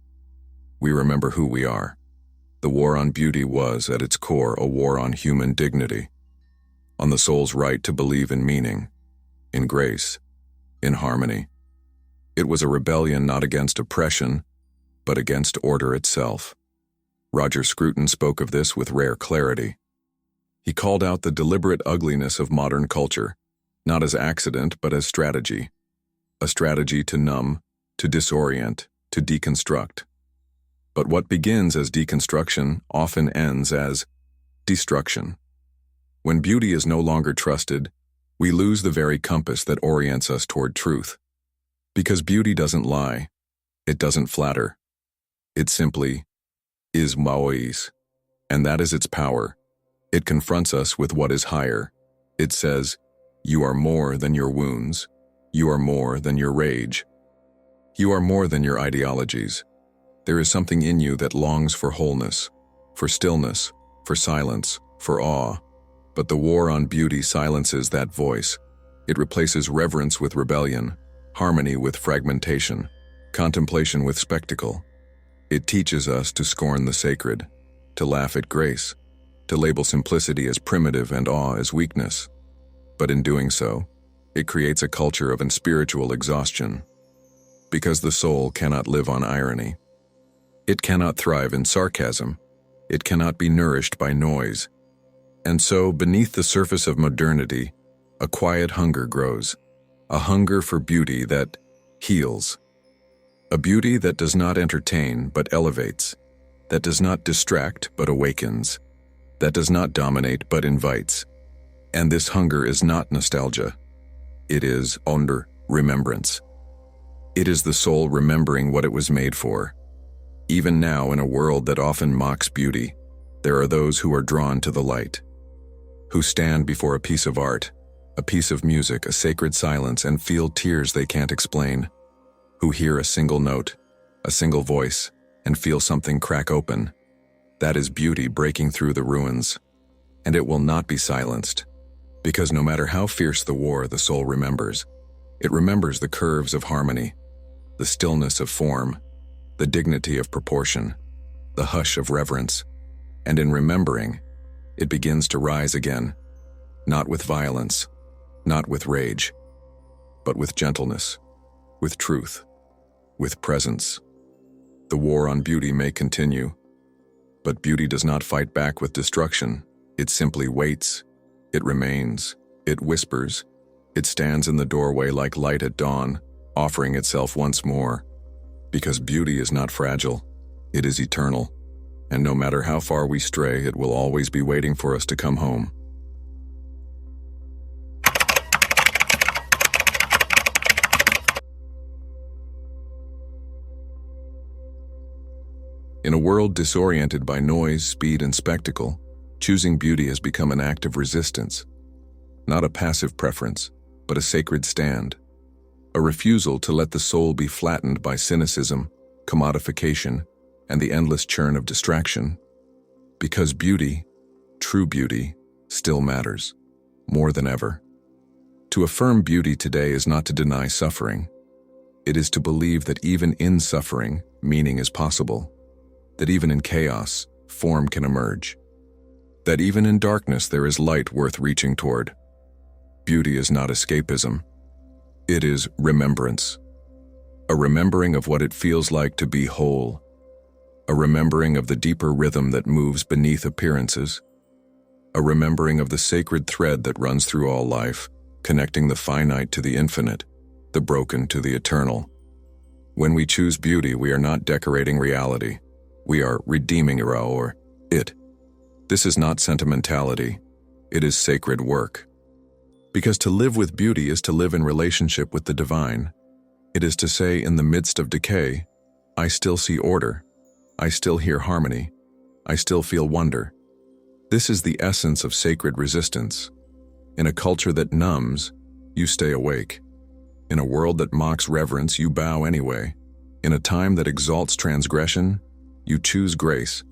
We remember who we are. The war on beauty was, at its core, a war on human dignity, on the soul's right to believe in meaning, in grace, in harmony. It was a rebellion not against oppression, but against order itself. Roger Scruton spoke of this with rare clarity. He called out the deliberate ugliness of modern culture, not as accident, but as strategy. A strategy to numb, to disorient, to deconstruct. But what begins as deconstruction often ends as destruction. When beauty is no longer trusted, we lose the very compass that orients us toward truth. Because beauty doesn't lie, it doesn't flatter. It simply is Maois, and that is its power. It confronts us with what is higher. It says, "You are more than your wounds. You are more than your rage. You are more than your ideologies. There is something in you that longs for wholeness, for stillness, for silence, for awe." But the war on beauty silences that voice. It replaces reverence with rebellion, harmony with fragmentation, contemplation with spectacle. It teaches us to scorn the sacred, to laugh at grace, to label simplicity as primitive and awe as weakness. But in doing so, it creates a culture of spiritual exhaustion. Because the soul cannot live on irony. It cannot thrive in sarcasm. It cannot be nourished by noise. And so, beneath the surface of modernity, a quiet hunger grows, a hunger for beauty that heals. A beauty that does not entertain but elevates, that does not distract but awakens, that does not dominate but invites. And this hunger is not nostalgia. It is under remembrance. It is the soul remembering what it was made for. Even now, in a world that often mocks beauty, there are those who are drawn to the light, who stand before a piece of art, a piece of music, a sacred silence, and feel tears they can't explain, who hear a single note, a single voice, and feel something crack open. That is beauty breaking through the ruins, and it will not be silenced, because no matter how fierce the war, the soul remembers. It remembers the curves of harmony, the stillness of form, the dignity of proportion, the hush of reverence, and in remembering, it begins to rise again, not with violence, not with rage, but with gentleness, with truth, with presence. The war on beauty may continue, but beauty does not fight back with destruction. It simply waits. It remains. It whispers. It stands in the doorway like light at dawn, offering itself once more. Because beauty is not fragile. It is eternal. And no matter how far we stray, it will always be waiting for us to come home. In a world disoriented by noise, speed, and spectacle, choosing beauty has become an act of resistance. Not a passive preference, but a sacred stand. A refusal to let the soul be flattened by cynicism, commodification, and the endless churn of distraction. Because beauty, true beauty, still matters, more than ever. To affirm beauty today is not to deny suffering. It is to believe that even in suffering, meaning is possible. That even in chaos, form can emerge. That even in darkness there is light worth reaching toward. Beauty is not escapism. It is remembrance. A remembering of what it feels like to be whole. A remembering of the deeper rhythm that moves beneath appearances. A remembering of the sacred thread that runs through all life, connecting the finite to the infinite, the broken to the eternal. When we choose beauty, we are not decorating reality. We are redeeming it. This is not sentimentality. It is sacred work. Because to live with beauty is to live in relationship with the divine. It is to say, in the midst of decay, I still see order. I still hear harmony. I still feel wonder. This is the essence of sacred resistance. In a culture that numbs, you stay awake. In a world that mocks reverence, you bow anyway. In a time that exalts transgression, you choose grace.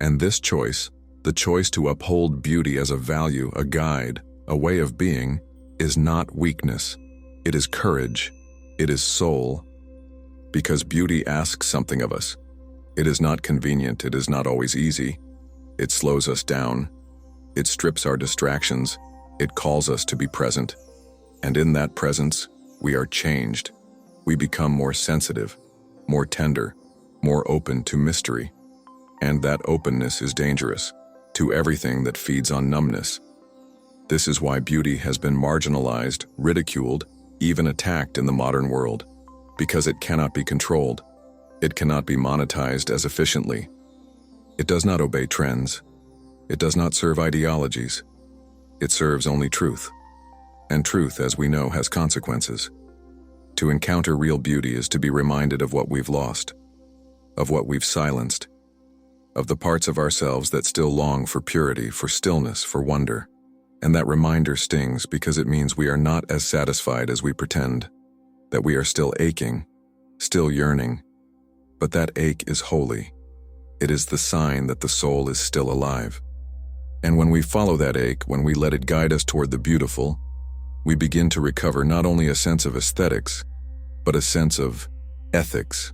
And this choice, the choice to uphold beauty as a value, a guide, a way of being, is not weakness. It is courage. It is soul. Because beauty asks something of us. It is not convenient. It is not always easy. It slows us down. It strips our distractions. It calls us to be present. And in that presence, we are changed. We become more sensitive, more tender, more open to mystery. And that openness is dangerous to everything that feeds on numbness. This is why beauty has been marginalized, ridiculed, even attacked in the modern world. Because it cannot be controlled. It cannot be monetized as efficiently. It does not obey trends. It does not serve ideologies. It serves only truth. And truth, as we know, has consequences. To encounter real beauty is to be reminded of what we've lost, of what we've silenced, of the parts of ourselves that still long for purity, for stillness, for wonder. And that reminder stings because it means we are not as satisfied as we pretend, that we are still aching, still yearning. But that ache is holy. It is the sign that the soul is still alive. And when we follow that ache, when we let it guide us toward the beautiful, we begin to recover not only a sense of aesthetics, but a sense of ethics.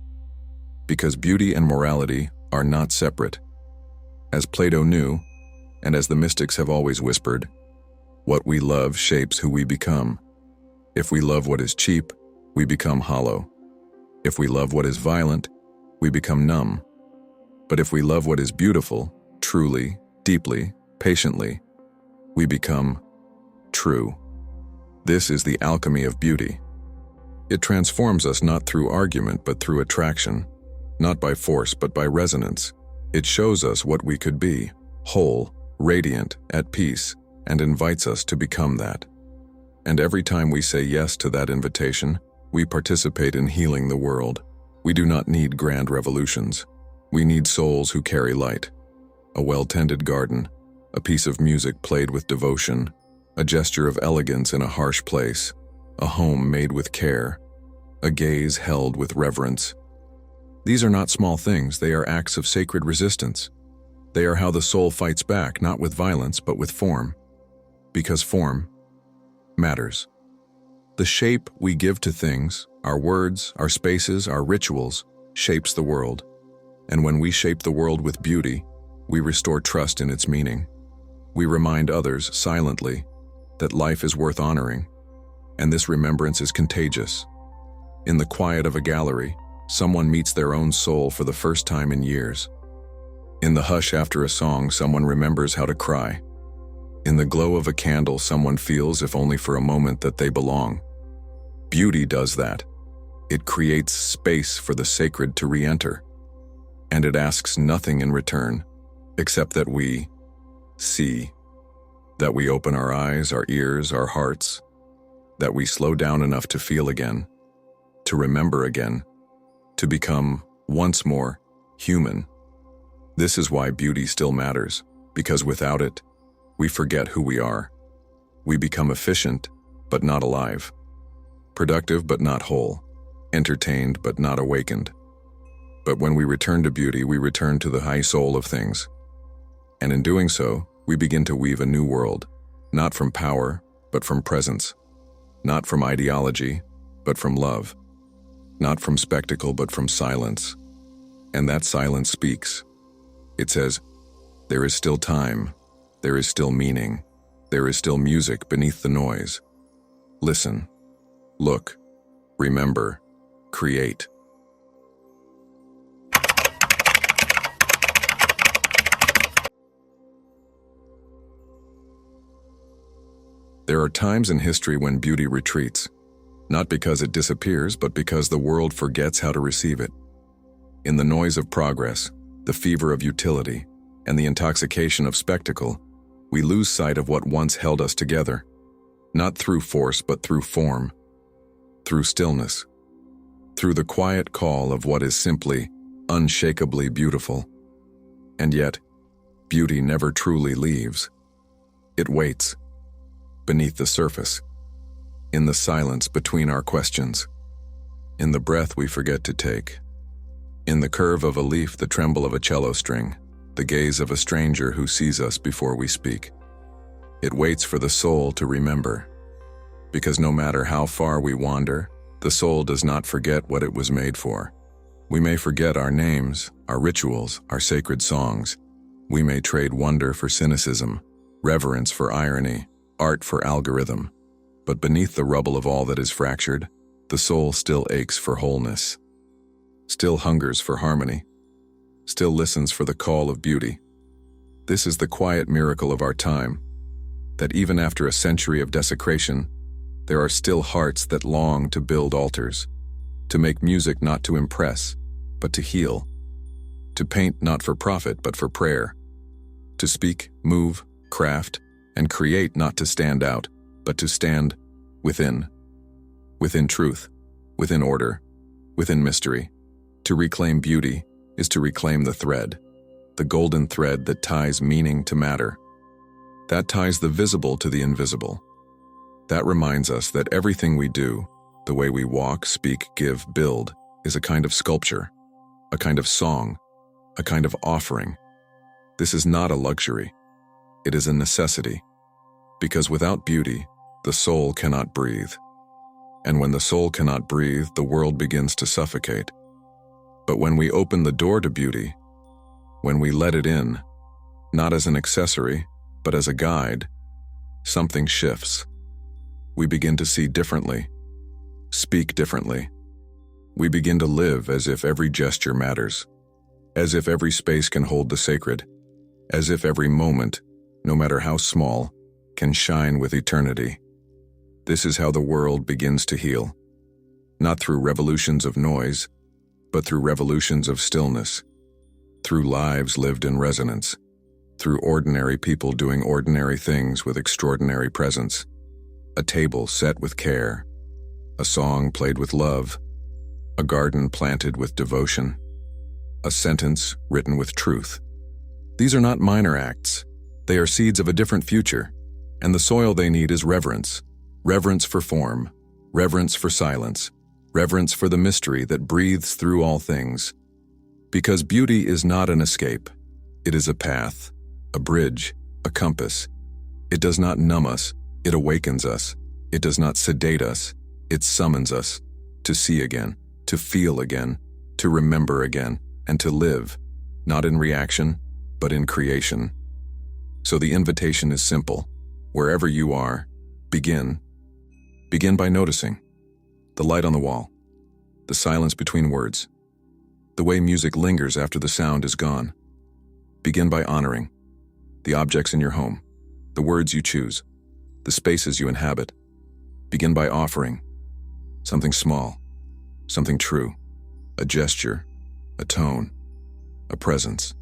Because beauty and morality are not separate. As Plato knew, and as the mystics have always whispered, what we love shapes who we become. If we love what is cheap, we become hollow. If we love what is violent, we become numb. But if we love what is beautiful, truly, deeply, patiently, we become true. This is the alchemy of beauty. It transforms us not through argument but through attraction, not by force but by resonance. It shows us what we could be, whole, radiant, at peace, and invites us to become that. And every time we say yes to that invitation, we participate in healing the world. We do not need grand revolutions. We need souls who carry light. A well-tended garden, a piece of music played with devotion, a gesture of elegance in a harsh place, a home made with care, a gaze held with reverence. These are not small things, they are acts of sacred resistance. They are how the soul fights back, not with violence, but with form. Because form matters. The shape we give to things, our words, our spaces, our rituals, shapes the world. And when we shape the world with beauty, we restore trust in its meaning. We remind others, silently, that life is worth honoring, and this remembrance is contagious. In the quiet of a gallery, someone meets their own soul for the first time in years. In the hush after a song, someone remembers how to cry. In the glow of a candle, someone feels, if only for a moment, that they belong. Beauty does that. It creates space for the sacred to re-enter. And it asks nothing in return, except that we see, that we open our eyes, our ears, our hearts, that we slow down enough to feel again, to remember again, to become, once more, human. This is why beauty still matters, because without it, we forget who we are. We become efficient, but not alive. Productive, but not whole. Entertained, but not awakened. But when we return to beauty, we return to the high soul of things. And in doing so, we begin to weave a new world, not from power, but from presence. Not from ideology, but from love. Not from spectacle, but from silence. And that silence speaks. It says, there is still time, there is still meaning, there is still music beneath the noise. Listen, look, remember, create. There are times in history when beauty retreats, not because it disappears, but because the world forgets how to receive it. In the noise of progress, the fever of utility, and the intoxication of spectacle, we lose sight of what once held us together, not through force but through form, through stillness, through the quiet call of what is simply, unshakably beautiful. And yet, beauty never truly leaves. It waits, beneath the surface, in the silence between our questions, in the breath we forget to take, in the curve of a leaf, the tremble of a cello string, the gaze of a stranger who sees us before we speak. It waits for the soul to remember, because no matter how far we wander, the soul does not forget what it was made for. We may forget our names, our rituals, our sacred songs. We may trade wonder for cynicism, reverence for irony, art for algorithm. But beneath the rubble of all that is fractured, the soul still aches for wholeness, still hungers for harmony, still listens for the call of beauty. This is the quiet miracle of our time. that even after a century of desecration, there are still hearts that long to build altars, to make music not to impress, but to heal, to paint not for profit but for prayer, to speak, move, craft, and create not to stand out, but to stand within truth, within order, within mystery. To reclaim beauty is to reclaim the thread, the golden thread that ties meaning to matter, that ties the visible to the invisible. That reminds us that everything we do, the way we walk, speak, give, build, is a kind of sculpture, a kind of song, a kind of offering. This is not a luxury. It is a necessity, because without beauty, the soul cannot breathe. And when the soul cannot breathe, the world begins to suffocate. But when we open the door to beauty, when we let it in, not as an accessory, but as a guide, something shifts. We begin to see differently, speak differently. We begin to live as if every gesture matters, as if every space can hold the sacred, as if every moment, no matter how small, can shine with eternity. This is how the world begins to heal, not through revolutions of noise, but through revolutions of stillness, through lives lived in resonance, through ordinary people doing ordinary things with extraordinary presence, a table set with care, a song played with love, a garden planted with devotion, a sentence written with truth. These are not minor acts. They are seeds of a different future, and the soil they need is reverence. Reverence for form, reverence for silence, reverence for the mystery that breathes through all things. Because beauty is not an escape. It is a path, a bridge, a compass. It does not numb us, it awakens us. It does not sedate us, it summons us to see again, to feel again, to remember again, and to live, not in reaction, but in creation. So the invitation is simple. Wherever you are, begin. Begin by noticing the light on the wall, the silence between words, the way music lingers after the sound is gone. Begin by honoring the objects in your home, the words you choose, the spaces you inhabit. Begin by offering something small, something true, a gesture, a tone, a presence,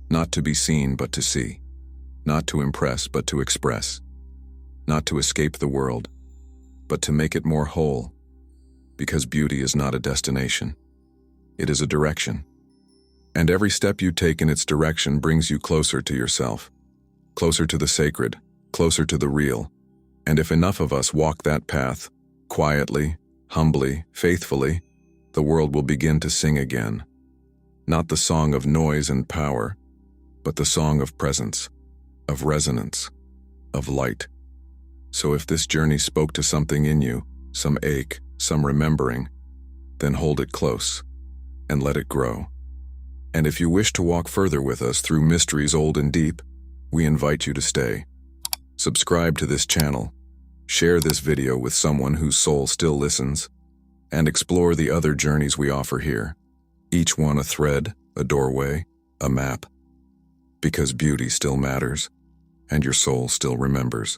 not to be seen but to see, not to impress but to express, not to escape the world, but to make it more whole, because beauty is not a destination. It is a direction. And every step you take in its direction brings you closer to yourself, closer to the sacred, closer to the real. And if enough of us walk that path, quietly, humbly, faithfully, the world will begin to sing again. Not the song of noise and power, but the song of presence, of resonance, of light. So if this journey spoke to something in you, some ache, some remembering, then hold it close and let it grow. And if you wish to walk further with us through mysteries old and deep, we invite you to stay. Subscribe to this channel, share this video with someone whose soul still listens, and explore the other journeys we offer here, each one a thread, a doorway, a map, because beauty still matters, and your soul still remembers.